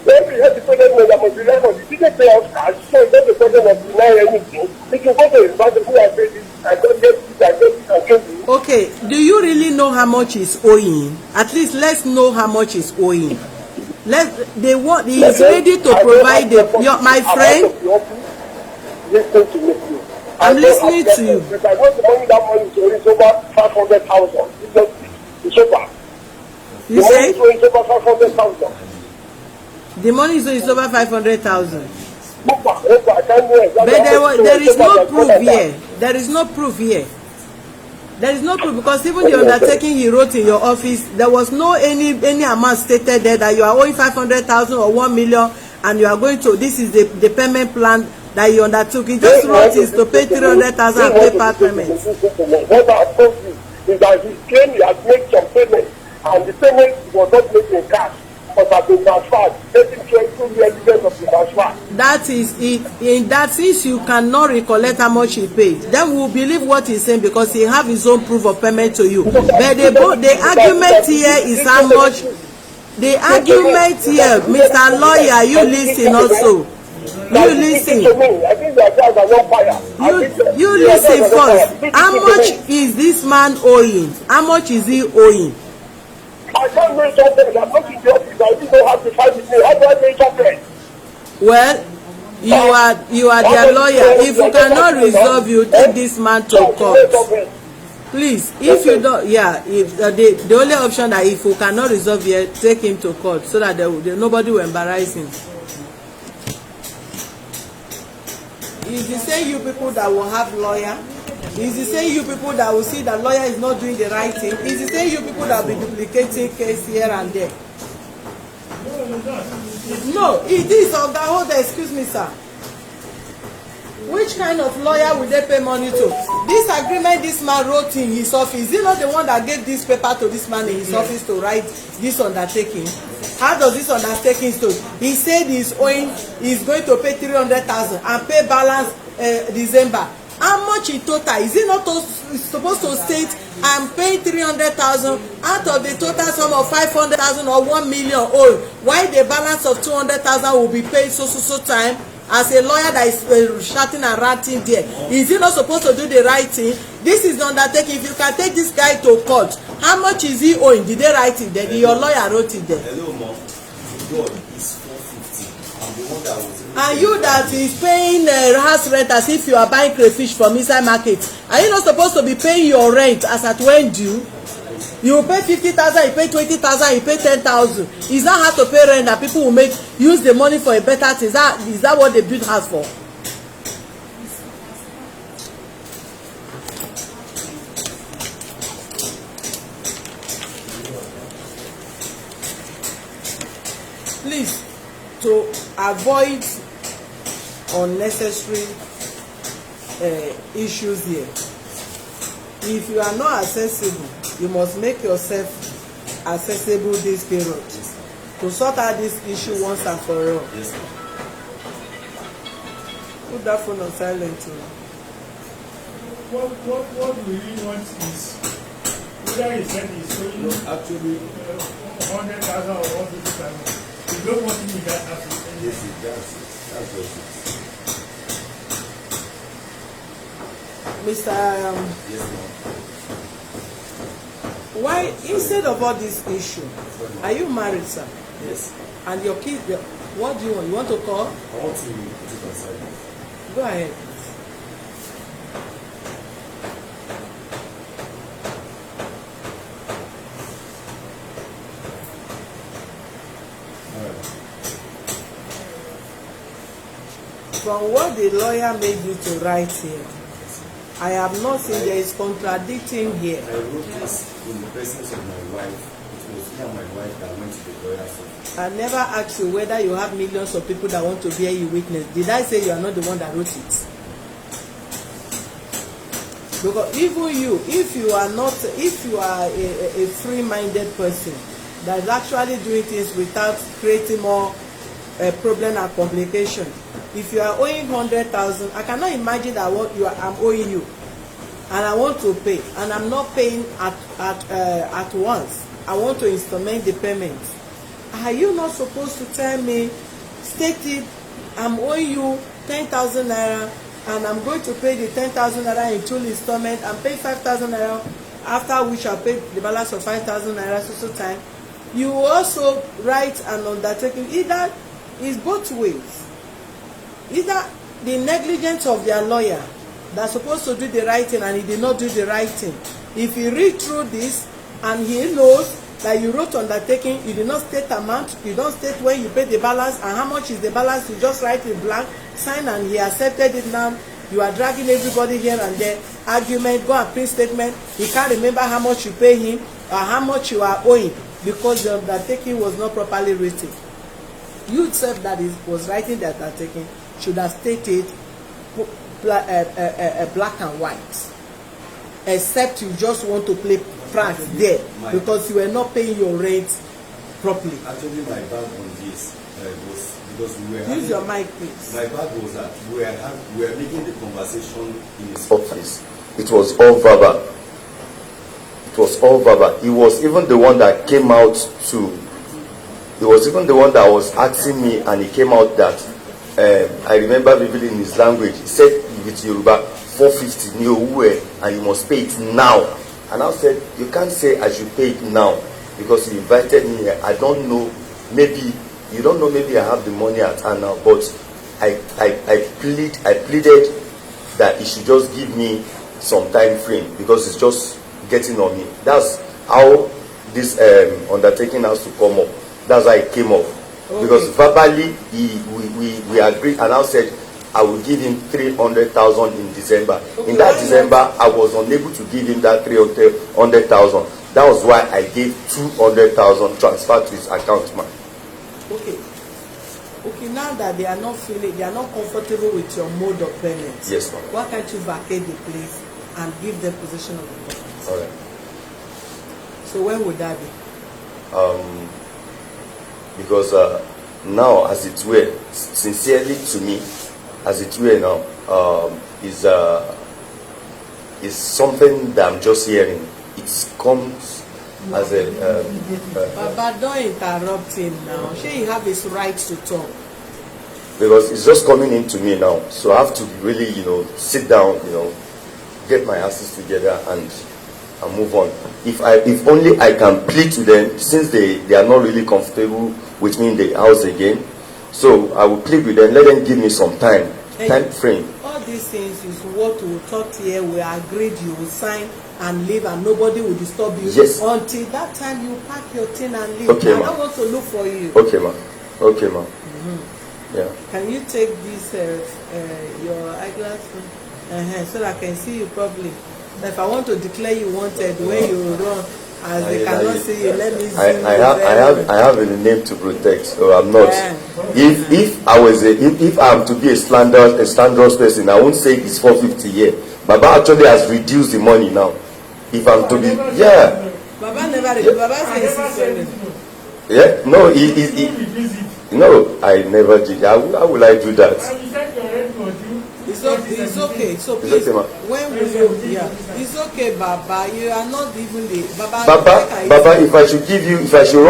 [SPEAKER 6] When we have the problem with the records, he didn't pay us cash, so it's not the problem of denying anything. He can go to his bank who has paid this, I don't get this, I get this, I get this.
[SPEAKER 1] Okay, do you really know how much he's owing? At least let's know how much he's owing. He is ready to provide my friend.
[SPEAKER 6] Listen to me, please.
[SPEAKER 1] I'm listening to you.
[SPEAKER 6] If I want the money, that money is over 500,000. It's over.
[SPEAKER 1] You say?
[SPEAKER 6] The money is over 500,000.
[SPEAKER 1] The money is over 500,000. But
[SPEAKER 6] There
[SPEAKER 1] is no proof here. There is no proof here. There is no proof, because even the undertaking he wrote in your office, there was no any amount stated there that you are owing 500,000 or 1 million, and you are going to, this is the payment plan that you undertook. He just wrote is to pay 300,000 and pay part payments.
[SPEAKER 6] What I told you is that he claimed he had made some payments, and the payment was not made in cash, but has been transferred. Let him show the evidence of the transfer.
[SPEAKER 1] That is it. In that, since you cannot recollect how much he paid, then we will believe what he's saying, because he have his own proof of payment to you. But the argument here is how much. The argument here, Mr. Lawyer, you listen also. You listen. You listen first. How much is this man owing? How much is he owing?
[SPEAKER 6] I can't make something. I'm not in the office. I don't have to fight with me. How do I make something?
[SPEAKER 1] Well, you are their lawyer. If you cannot resolve, you take this man to court. Please, if you don't, if the only option that if you cannot resolve here, take him to court so that nobody will embarrass him. If you say you people that will have lawyer, Is the same you people that will see that lawyer is not doing the right thing? Is the same you people that will be duplicating case here and there? No, it is of the hold. Excuse me, sir. Which kind of lawyer will they pay money to? This agreement this man wrote in his office, is he not the one that gave this paper to this man in his office to write this undertaking? How does this undertaking start? He said he's going to pay 300,000 and pay balance December. How much in total? Is he not supposed to state I'm paying 300,000 out of the total sum of 500,000 or 1 million owed? Why the balance of 200,000 will be paid so time? As a lawyer that is shouting and ranting there, is he not supposed to do the right thing? This is the undertaking. If you can take this guy to court, how much is he owing? Did they write it there? Your lawyer wrote it there.
[SPEAKER 4] Hello, Mom. God is 450. I'm the one that was.
[SPEAKER 1] And you that is paying house rent as if you are buying crayfish from inside market, are you not supposed to be paying your rent as at when due? You pay 50,000, you pay 20,000, you pay 10,000. Is that how to pay rent that people will use the money for a better thing? Is that what they build house for? Please, to avoid unnecessary issues here, if you are not accessible, you must make yourself accessible this period to sort out this issue once and for all.
[SPEAKER 4] Yes, sir.
[SPEAKER 1] Put that phone on silent.
[SPEAKER 2] What we really want is whether he said he's going
[SPEAKER 4] Actually,
[SPEAKER 2] 100,000 or 150,000. We don't want him in that house.
[SPEAKER 4] yes, that's just it.
[SPEAKER 1] Mr.
[SPEAKER 4] Yes, ma'am.
[SPEAKER 1] Why, instead of all this issue, are you married, sir?
[SPEAKER 4] Yes.
[SPEAKER 1] And your kids, what do you want? You want to call?
[SPEAKER 4] I want to put it aside.
[SPEAKER 1] Go ahead. From what the lawyer made you to write here, I have not seen there is contradicting here.
[SPEAKER 4] I wrote this in the presence of my wife. It was me and my wife that went to the lawyer's office.
[SPEAKER 1] I never asked you whether you have millions of people that want to bear you witness. Did I say you are not the one that wrote it? Because even you, if you are a free-minded person that is actually doing things without creating more problem and complication, if you are owing 100,000, I cannot imagine that I'm owing you, and I want to pay, and I'm not paying at once. I want to instrument the payment. Are you not supposed to tell me, state it, I'm owing you 10,000 naira, and I'm going to pay the 10,000 naira in 2 installments and pay 5,000 naira, after which I'll pay the balance of 5,000 naira so time. You also write an undertaking. Either is both ways. Either the negligence of their lawyer that's supposed to do the right thing and he did not do the right thing. If he read through this and he knows that you wrote undertaking, you did not state amount, you don't state when you pay the balance and how much is the balance, you just write it blank, sign, and he accepted it. Now you are dragging everybody here and there, argument, go and print statement. He can't remember how much you pay him or how much you are owing because the undertaking was not properly written. You itself that was writing the undertaking should have stated black and white, except you just want to play pranks there because you were not paying your rent properly.
[SPEAKER 4] Actually, my bag on this was because we were.
[SPEAKER 1] Use your mic, please.
[SPEAKER 4] My bag was that we were making the conversation in his
[SPEAKER 3] office. It was all verbal. It was all verbal. He was even the one that came out to. He was even the one that was asking me, and he came out that. I remember vividly in his language, he said with Yoruba, 450 new and you must pay it now. And I said, you can't say I should pay it now because he invited me here. I don't know, maybe you don't know, maybe I have the money at hand now, but I pleaded that he should just give me some time frame because it's just getting on me. That's how this undertaking has to come up. That's how it came up. Okay. Because verbally we agreed, and I said I will give him 300,000 in December.
[SPEAKER 1] Okay,
[SPEAKER 3] in that December, I was unable to give him that 300,000. That was why I gave 200,000 transfer to his account, man.
[SPEAKER 1] Okay. Okay, now that they are not comfortable with your mode of payment.
[SPEAKER 3] Yes, ma'am.
[SPEAKER 1] Why can't you vacate the place and give them possession of the property?
[SPEAKER 3] All right.
[SPEAKER 1] So when would that be?
[SPEAKER 3] Because now, as it were, sincerely to me, as it were now, is something that I'm just hearing. It comes as a...
[SPEAKER 1] Baba, don't interrupt him now. Sure, he have his right to talk.
[SPEAKER 3] Because it's just coming into me now. So I have to really, sit down, get my asses together and move on. If only I can plead to them, since they are not really comfortable with me in the house again. So I will plead with them, let them give me some time frame.
[SPEAKER 1] All these things is what we talked here. We agreed you will sign and leave, and nobody will disturb you.
[SPEAKER 3] Yes.
[SPEAKER 1] Until that time, you pack your thing and leave.
[SPEAKER 3] Okay,
[SPEAKER 1] I
[SPEAKER 3] ma.
[SPEAKER 1] don't want to look for you.
[SPEAKER 3] Okay, ma. Okay, ma. Yeah.
[SPEAKER 1] Can you take this your eyeglass so that I can see you properly? If I want to declare you wanted when you run, as they cannot see you, let me see.
[SPEAKER 3] I have a name to protect, so I'm not.
[SPEAKER 1] Yeah.
[SPEAKER 3] If I'm to be a slanderous person, I won't say it's 450 here. Baba actually has reduced the money now. If I'm to be, yeah.
[SPEAKER 1] Baba never reduced. Baba says 600.
[SPEAKER 3] Yeah, no, no, I never did. How will I do that?
[SPEAKER 1] It's okay. So please,
[SPEAKER 3] okay, ma.
[SPEAKER 1] when will you? Yeah, it's okay, Baba. You are not even the
[SPEAKER 3] Baba. If I should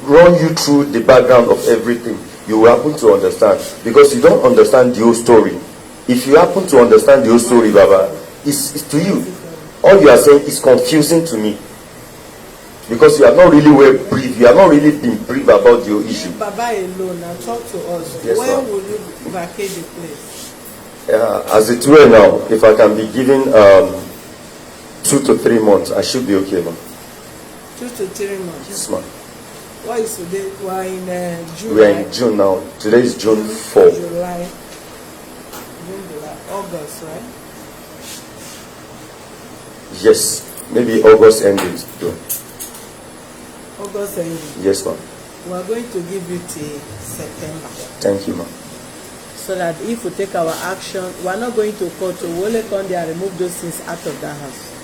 [SPEAKER 3] run you through the background of everything, you will happen to understand, because you don't understand the whole story. If you happen to understand the whole story, Baba, it's to you. All you are saying is confusing to me, because you are not really brief. You have not really been brief about your issue.
[SPEAKER 1] Baba alone, now talk to us.
[SPEAKER 3] Yes,
[SPEAKER 1] when will you vacate the place?
[SPEAKER 3] As it were now, if I can be given 2 to 3 months, I should be okay, ma'am.
[SPEAKER 1] 2 to 3 months.
[SPEAKER 3] Yes, ma'am.
[SPEAKER 1] Why is today? We are in June.
[SPEAKER 3] We are in June now. Today is June 4.
[SPEAKER 1] July, August, right?
[SPEAKER 3] Yes, maybe August ending.
[SPEAKER 1] August ending.
[SPEAKER 3] Yes, ma'am.
[SPEAKER 1] We are going to give you till September.
[SPEAKER 3] Thank you, ma'am.
[SPEAKER 1] So that if we take our action, we are not going to court. We will only come there and remove those things out of that house.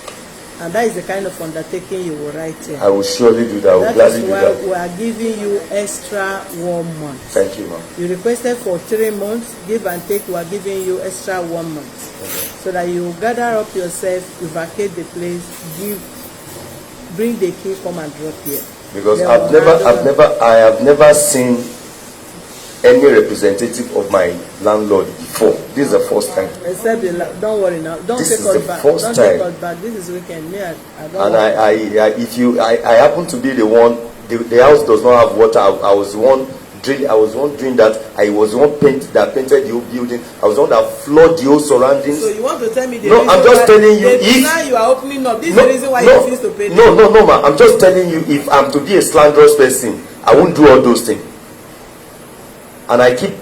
[SPEAKER 1] And that is the kind of undertaking you will write here.
[SPEAKER 3] I will surely do that. I will gladly do that.
[SPEAKER 1] That is why we are giving you extra 1 month.
[SPEAKER 3] Thank you, ma'am.
[SPEAKER 1] You requested for 3 months, give and take. We are giving you extra 1 month.
[SPEAKER 3] Okay.
[SPEAKER 1] So that you gather up yourself, you vacate the place, bring the key, come and drop here.
[SPEAKER 3] Because
[SPEAKER 1] Then
[SPEAKER 3] I have never seen any representative of my landlord before. This is the first time.
[SPEAKER 1] Except don't worry now. Don't
[SPEAKER 3] This
[SPEAKER 1] take
[SPEAKER 3] is
[SPEAKER 1] us
[SPEAKER 3] the
[SPEAKER 1] back.
[SPEAKER 3] first
[SPEAKER 1] Don't
[SPEAKER 3] time.
[SPEAKER 1] take us back. This is weekend. Me, I don't.
[SPEAKER 3] And
[SPEAKER 1] want-
[SPEAKER 3] I happen to be the one. The house does not have water. I was the one doing that. I was the one that painted the whole building. I was the one that floored the whole surroundings.
[SPEAKER 1] So you want to tell me the
[SPEAKER 3] No,
[SPEAKER 1] reason
[SPEAKER 3] I'm just
[SPEAKER 1] why
[SPEAKER 3] telling you,
[SPEAKER 1] now you are opening up. This is the reason why you refuse to pay.
[SPEAKER 3] No, ma. I'm just telling you, if I'm to be a slanderous person, I won't do all those things. And I keep.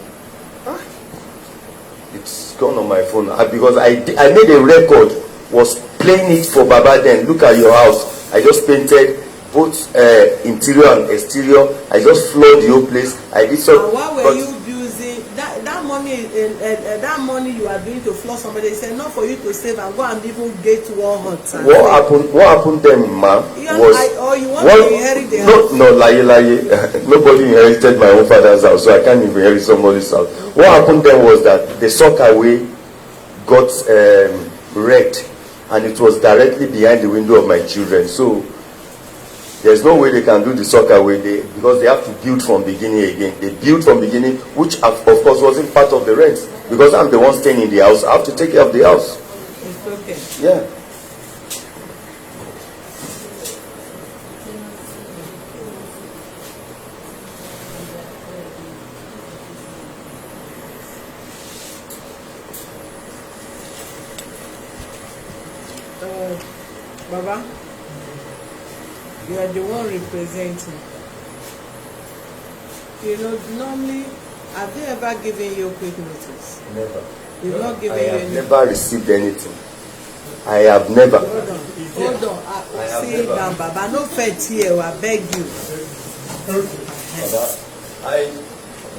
[SPEAKER 3] It's gone on my phone because I made a record, was playing it for Baba then. Look at your house. I just painted both interior and exterior. I just floored the whole place. I did so.
[SPEAKER 1] And why were you using that money? That money you are doing to floor somebody. They said not for you to save and go and even get 100.
[SPEAKER 3] What happened then, ma?
[SPEAKER 1] You want to inherit the house?
[SPEAKER 3] No, lie. Nobody inherited my own father's house, so I can't even inherit somebody's house. What happened then was that the sockaway got wrecked, and it was directly behind the window of my children. So there's no way they can do the sockaway because they have to build from beginning again. They build from beginning, which of course wasn't part of the rent, because I'm the one staying in the house. I have to take care of the house.
[SPEAKER 1] It's okay.
[SPEAKER 3] Yeah.
[SPEAKER 1] Baba, you are the one representing. You know, normally Have they ever given you quick notice?
[SPEAKER 3] Never.
[SPEAKER 1] You've not given
[SPEAKER 3] I
[SPEAKER 1] you
[SPEAKER 3] have
[SPEAKER 1] any.
[SPEAKER 3] never received anything. I have never.
[SPEAKER 1] Hold on. Hold on.
[SPEAKER 3] I have
[SPEAKER 1] Sit
[SPEAKER 3] never.
[SPEAKER 1] down, Baba. No fetch here. I beg you.
[SPEAKER 3] Baba, I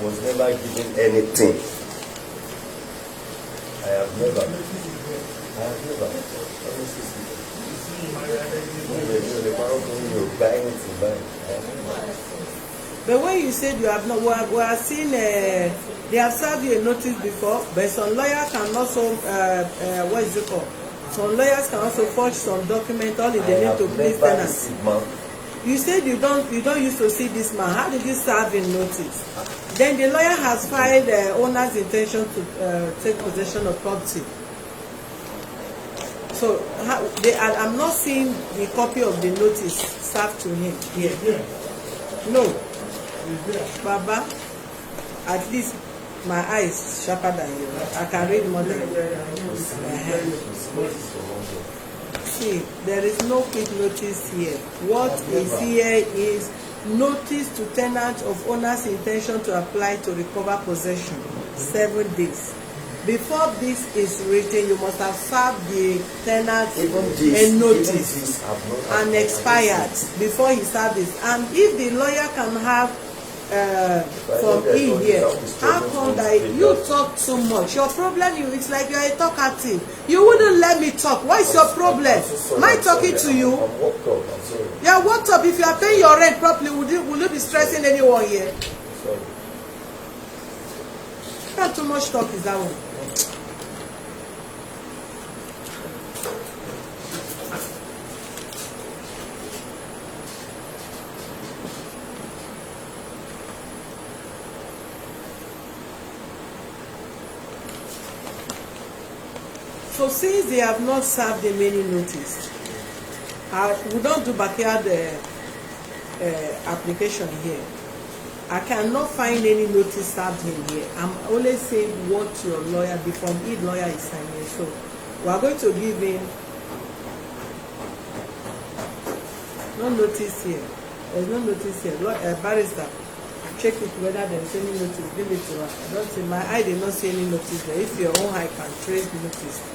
[SPEAKER 3] was never given anything. I have never. Honestly speaking.
[SPEAKER 1] But when you said you have not, we are seeing they have served you a notice before, but some lawyers can also, what is it called? Some lawyers can also forge some document all in the name to please tenants. You said you don't used to see this man. How did you serve in notice? Then the lawyer has filed owner's intention to take possession of property. So I'm not seeing the copy of the notice served to him here. No. Baba, at least my eyes sharper than you. I can read more than you. See, there is no quick notice here. What is here is notice to tenant of owner's intention to apply to recover possession. 7 days. Before this is written, you must have served the tenant a notice and expired before he served this. And if the lawyer can have from in here, how come that you talk too much? Your problem, it's like you are a talkative. You wouldn't let me talk. What is your problem? Am I talking to you? Yeah, what up? If you are paying your rent properly, will you be stressing anyone here? Not too much talk is that one. So since they have not served them any notice, we don't do backyard application here. I cannot find any notice served him here. I'm only saying what your lawyer, the form E lawyer is signing. So we are going to give him no notice here. There's no notice here. Barrister, check it whether there is any notice. Give it to her. I don't see, my eye did not see any notice there. If your own eye can trace notice.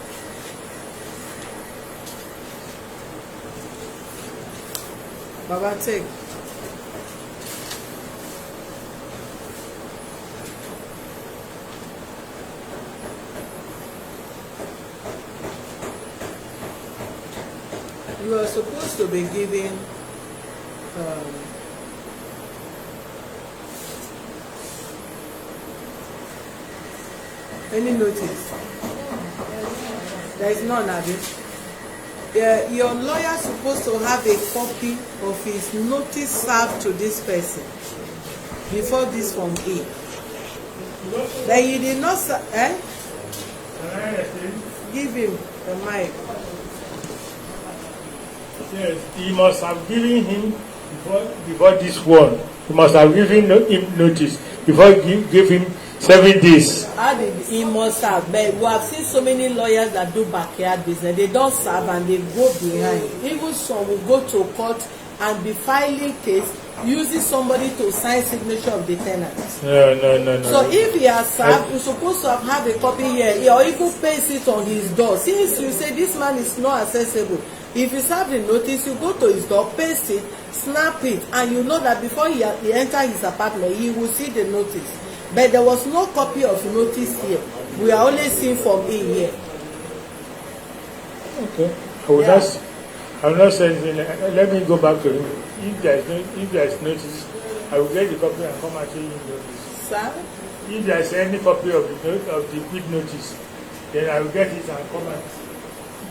[SPEAKER 1] Baba, take. You are supposed to be giving any notice. There is none of it. Your lawyer is supposed to have a copy of his notice served to this person before this form A. That he did not give him the mic.
[SPEAKER 2] Yes, he must have given him before this one. He must have given him notice before he gave him 7 days.
[SPEAKER 1] How did he must have? But we have seen so many lawyers that do backyard business. They don't serve and they go behind. Even some will go to court and be filing case using somebody to sign signature of the tenant.
[SPEAKER 2] No.
[SPEAKER 1] So if he has served, you're supposed to have a copy here or even paste it on his door. Since you say this man is not accessible, if you serve the notice, you go to his door, paste it, snap it, and you know that before he enter his apartment, he will see the notice. But there was no copy of notice here. We are only seeing from in here.
[SPEAKER 2] Okay. I will not say anything. Let me go back to him. If there is notice, I will get the copy and come and show you notice.
[SPEAKER 1] Sir?
[SPEAKER 2] If there is any copy of the quick notice, then I will get it and come and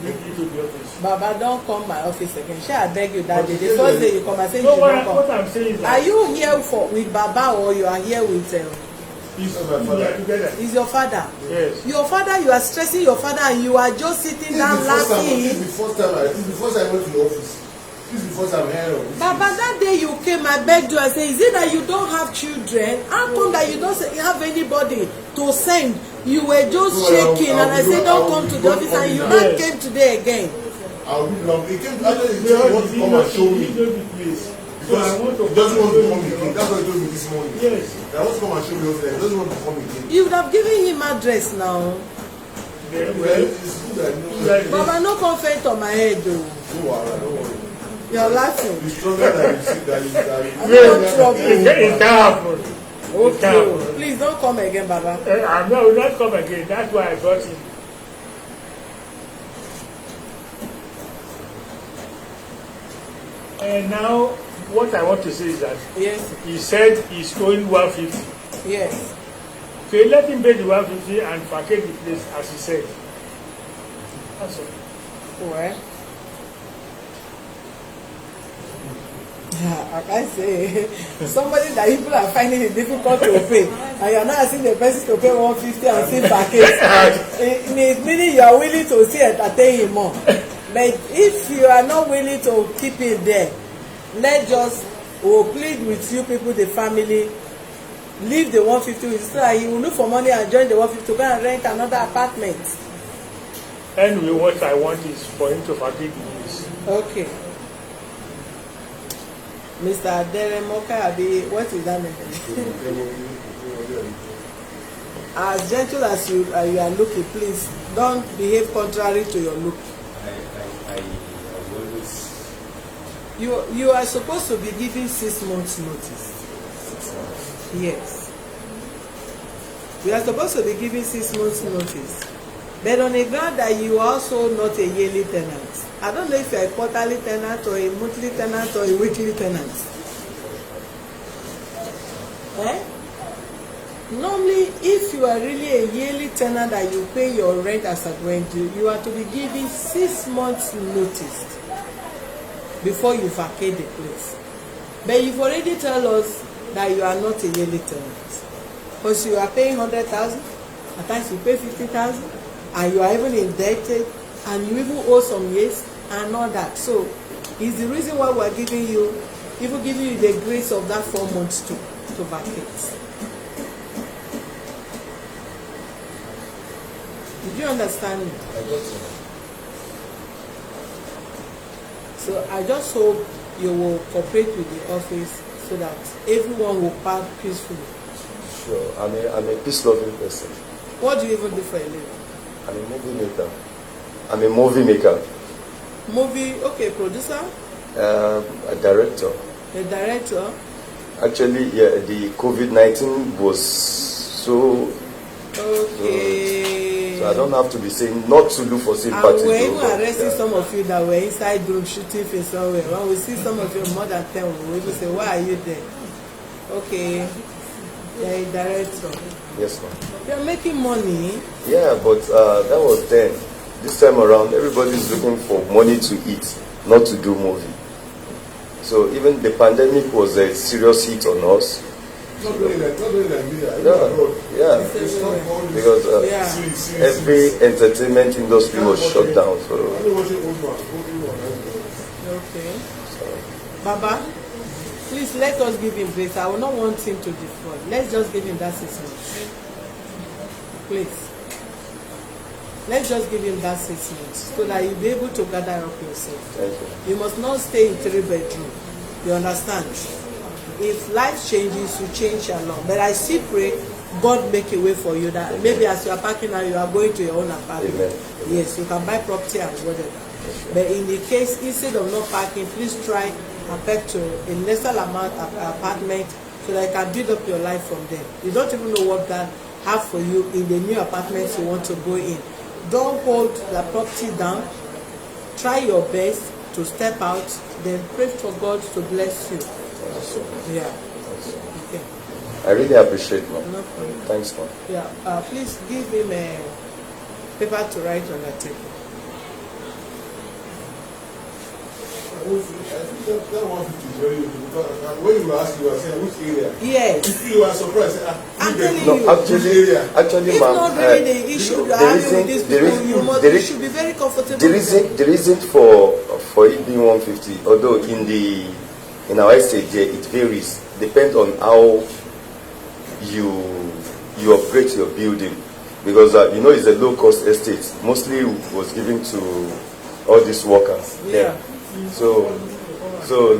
[SPEAKER 2] bring it to the office.
[SPEAKER 1] Baba, don't come my office again. Shall I beg you that day? The first day you come and say
[SPEAKER 2] no,
[SPEAKER 1] you don't come.
[SPEAKER 2] What I'm saying is that...
[SPEAKER 1] Are you here with Baba or you are here with...
[SPEAKER 2] Is
[SPEAKER 1] your father?
[SPEAKER 2] Yes.
[SPEAKER 1] Your father, you are stressing your father and you are just sitting down laughing.
[SPEAKER 4] This is the first time I went to the office. This is the first time I heard of this.
[SPEAKER 1] Baba, that day you came, I begged you, I said, is it that you don't have children? How come that you don't have anybody to send? You were just shaking and I said, don't come to the office and you not came today again.
[SPEAKER 4] He came to come and show me.
[SPEAKER 2] I want to
[SPEAKER 7] He doesn't want to come again. That's why he told me this morning.
[SPEAKER 2] Yes.
[SPEAKER 7] I want to come and show me over. He doesn't want to come again.
[SPEAKER 1] You would have given him address now.
[SPEAKER 7] Well, it's good I know.
[SPEAKER 1] Baba, no confidence on my head though.
[SPEAKER 7] Don't worry.
[SPEAKER 1] You're laughing.
[SPEAKER 7] It's stronger than you see that
[SPEAKER 1] I don't want trouble.
[SPEAKER 2] It can't happen. It can't happen.
[SPEAKER 1] Please don't come again, Baba.
[SPEAKER 2] I will not come again. That's why I got him. And now, what I want to say is that
[SPEAKER 1] Yes.
[SPEAKER 2] he said he's owing 150.
[SPEAKER 1] Yes.
[SPEAKER 2] So let him pay the 150 and vacate the place as he said. That's all.
[SPEAKER 1] Well. I can say somebody that people are finding it difficult to pay, and you're not asking the person to pay 150 and still vacate. Meaning you are willing to still entertain him more. But if you are not willing to keep it there, let's just plead with you people, the family, leave the 150 with you so that he will look for money and join the 150 to go and rent another apartment.
[SPEAKER 2] Anyway, what I want is for him to vacate the place.
[SPEAKER 1] Okay. Mr. Aderemoka Abi, what is that name? As gentle as you are looking, please don't behave contrary to your look.
[SPEAKER 4] I always...
[SPEAKER 1] You are supposed to be giving 6 months notice.
[SPEAKER 4] 6 months.
[SPEAKER 1] Yes. We are supposed to be giving 6 months notice. But on the ground that you are also not a yearly tenant. I don't know if you are a quarterly tenant or a monthly tenant or a weekly tenant. Eh? Normally, if you are really a yearly tenant that you pay your rent as a rental, you are to be given 6 months notice before you vacate the place. But you've already told us that you are not a yearly tenant. Because you are paying 100,000, at times you pay 50,000, and you are even indebted, and you even owe some years and all that. So it's the reason why we are giving you the grace of that 4 months to vacate. Did you understand me?
[SPEAKER 4] I got you.
[SPEAKER 1] So I just hope you will cooperate with the office so that everyone will pass peacefully.
[SPEAKER 3] Sure, I'm a peace-loving person.
[SPEAKER 1] What do you even do for a living?
[SPEAKER 3] I'm a movie maker. I'm a movie maker.
[SPEAKER 1] Movie, okay, producer?
[SPEAKER 3] A director.
[SPEAKER 1] A director?
[SPEAKER 3] Actually, yeah, the COVID-19 was so...
[SPEAKER 1] Okay.
[SPEAKER 3] So I don't have to be saying not to look for sympathy.
[SPEAKER 1] And we're even arresting some of you that were inside room shooting for somewhere. When we see some of you more than 10, we will even say, why are you there? Okay. You're a director.
[SPEAKER 3] Yes, ma'am.
[SPEAKER 1] You're making money.
[SPEAKER 3] Yeah, but that was then. This time around, everybody's looking for money to eat, not to do movie. So even the pandemic was a serious hit on us.
[SPEAKER 7] Not only like me.
[SPEAKER 3] Yeah. Because every entertainment industry was shut down. So.
[SPEAKER 1] Okay. Baba, please let us give him grace. I will not want him to defraud. Let's just give him that 6 months. Please. Let's just give him that 6 months so that you'll be able to gather up yourself.
[SPEAKER 3] Thank you.
[SPEAKER 1] You must not stay in 3-bedroom. You understand? If life changes, you change along. But I still pray God make a way for you that maybe as you are parking now, you are going to your own apartment.
[SPEAKER 3] Amen.
[SPEAKER 1] Yes, you can buy property and whatever. But in the case, instead of not parking, please try and pay to a lesser amount of apartment so that you can build up your life from there. You don't even know what God have for you in the new apartments you want to go in. Don't hold the property down. Try your best to step out, then pray for God to bless you. Yeah. Okay.
[SPEAKER 3] I really appreciate it, ma'am.
[SPEAKER 1] No problem.
[SPEAKER 3] Thanks, ma'am.
[SPEAKER 1] Yeah. Please give him a paper to write on the table.
[SPEAKER 7] I think that 150 is very good because when you ask, you are saying which area?
[SPEAKER 1] Yes.
[SPEAKER 7] You are surprised.
[SPEAKER 1] I'm telling
[SPEAKER 3] No,
[SPEAKER 1] you.
[SPEAKER 3] actually,
[SPEAKER 1] It's
[SPEAKER 3] ma'am.
[SPEAKER 1] not really the issue you are having with these people. You should be very comfortable.
[SPEAKER 3] The reason for it being 150, although in our estate there it varies, depends on how you operate your building, because you know it's a low-cost estate. Mostly was given to all these workers.
[SPEAKER 1] Yeah.
[SPEAKER 3] So So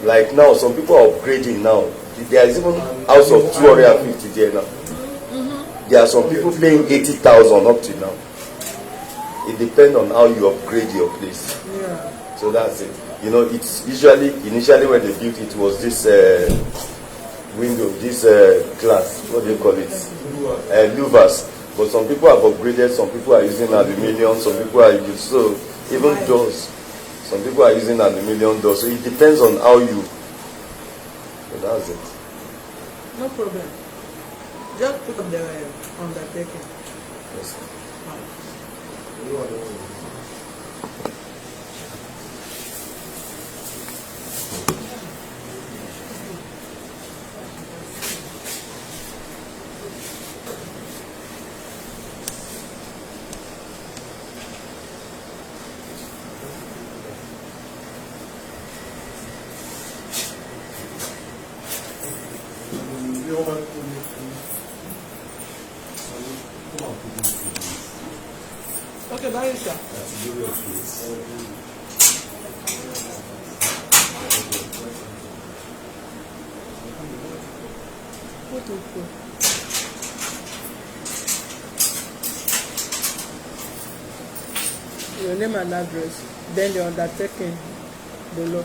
[SPEAKER 3] like now, some people are upgrading now. There is even house of 250 there now. There are some people paying 80,000 up to now. It depends on how you upgrade your place.
[SPEAKER 1] Yeah.
[SPEAKER 3] So that's it. You know, it's usually, initially when they built it was this window, this glass, what do you call it? Louvers. But some people have upgraded, some people are using aluminium, some people are using, so even doors. Some people are using aluminium doors. So it depends on how you, so that's it.
[SPEAKER 1] No problem. Just put up the undertaking.
[SPEAKER 3] Yes.
[SPEAKER 1] Okay, bye, sir.
[SPEAKER 4] That's the real case.
[SPEAKER 1] What is it? Your name and address, then the undertaking below.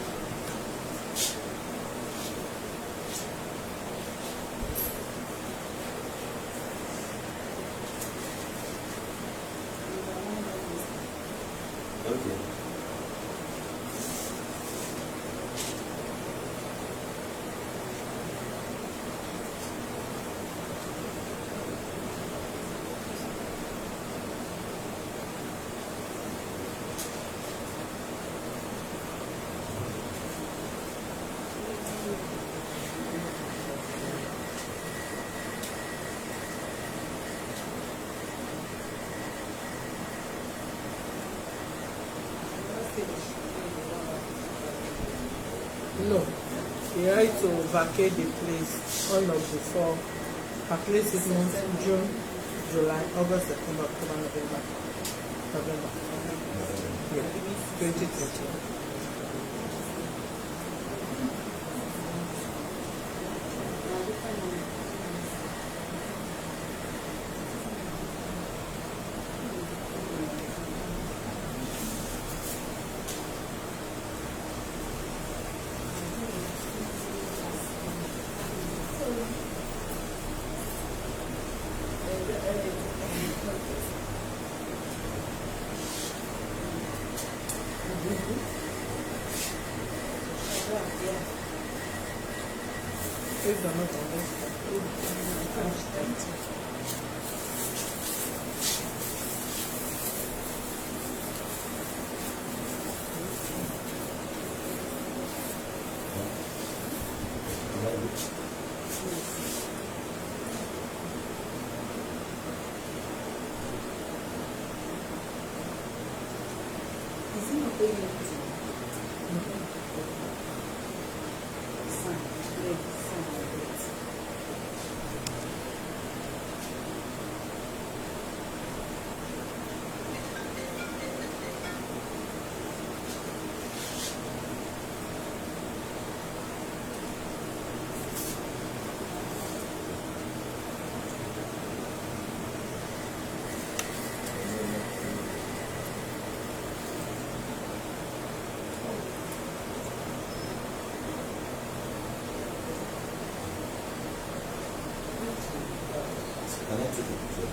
[SPEAKER 4] Okay.
[SPEAKER 1] No, you right to vacate the place all of before. At least 6 months, June, July, August, September, October, November. Yeah, 2020. If they're not on this,
[SPEAKER 4] Can I take a picture?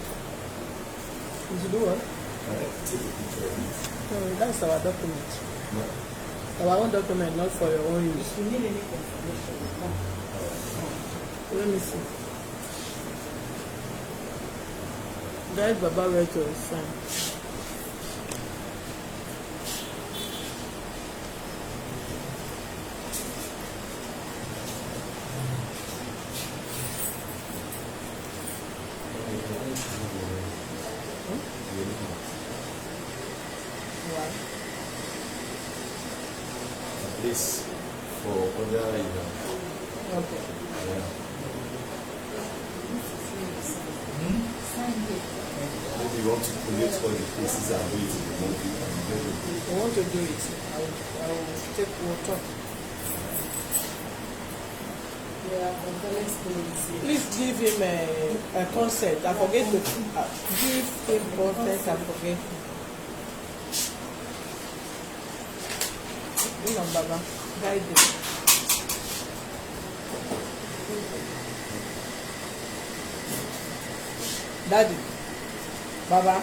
[SPEAKER 1] you should do what?
[SPEAKER 4] Can I take a picture of it?
[SPEAKER 1] No, that's our document.
[SPEAKER 4] No.
[SPEAKER 1] Our own document, not for your own use. You need any information. Let me see. Guide Baba where to sign.
[SPEAKER 4] At least for other,
[SPEAKER 1] Okay.
[SPEAKER 4] yeah. Maybe you want to collect all the places and do it in the movie.
[SPEAKER 1] I want to do it. I will take, we'll talk. Please give him a consent. I forget to give him consent. I forget. No, Baba, guide him. Daddy, Baba,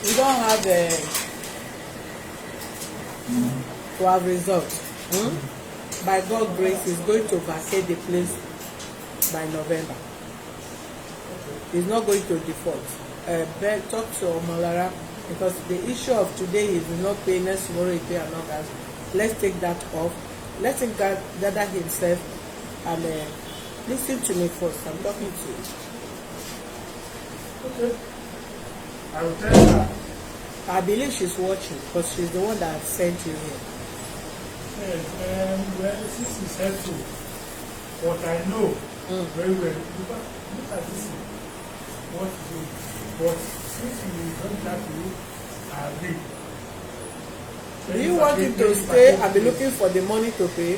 [SPEAKER 1] we don't have to have results. By God's grace, he's going to vacate the place by November. He's not going to default. Talk to Omolola, because the issue of today is not pay, next tomorrow he pay another. Let's take that off. Let him gather himself and listen to me first. I'm talking to you.
[SPEAKER 2] Okay. I will tell her.
[SPEAKER 1] I believe she's watching because she's the one that sent you here.
[SPEAKER 2] Yes, well, this is helpful. What I know very well, because look at this, what to do. But since you don't have to, I agree.
[SPEAKER 1] Do you want him to stay and be looking for the money to pay?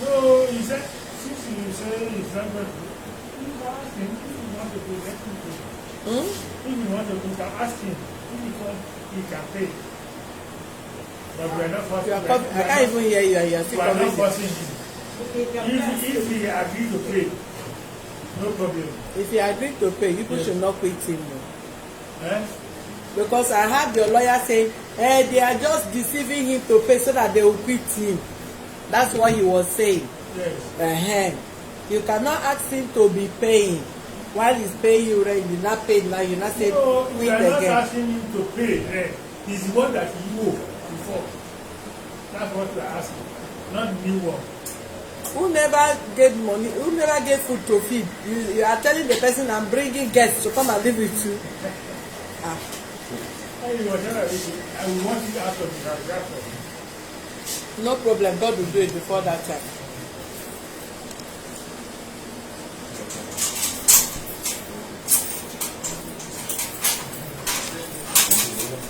[SPEAKER 2] No, he said, since you say he's not going to, you can ask him if you want to pay, let him pay. If you want to pay, you can ask him. If he can pay. But we are not forcing.
[SPEAKER 1] I can't even hear you. You are still
[SPEAKER 2] we are not
[SPEAKER 1] coming.
[SPEAKER 2] forcing him. If he agrees to pay, no problem.
[SPEAKER 1] If he agreed to pay, people should not quit him.
[SPEAKER 2] Eh?
[SPEAKER 1] Because I heard your lawyer saying, they are just deceiving him to pay so that they will quit him. That's what he was saying.
[SPEAKER 2] Yes.
[SPEAKER 1] You cannot ask him to be paying while he's paying you rent. You're not paid now. You're not saying
[SPEAKER 2] No,
[SPEAKER 1] quit
[SPEAKER 2] we are not
[SPEAKER 1] again.
[SPEAKER 2] asking him to pay rent. He's the one that he owed before. That's what we are asking, not the new one.
[SPEAKER 1] Who never gave money? Who never gave food to feed? You are telling the person, I'm bringing guests to come and live with you.
[SPEAKER 2] I will want it out of the transaction.
[SPEAKER 1] No problem. God will do it before that time.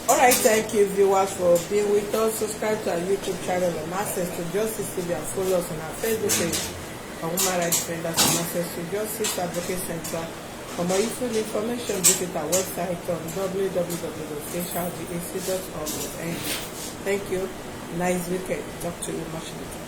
[SPEAKER 1] Alright, thank you viewers for being with us. Subscribe to our YouTube channel and access to Justice TV and follow us on our Facebook page on Human Rights Defenders and access to Justice Advocate Center. For more useful information, visit our website on www.facialvac.org. Thank you. Nice weekend. Talk to you much later.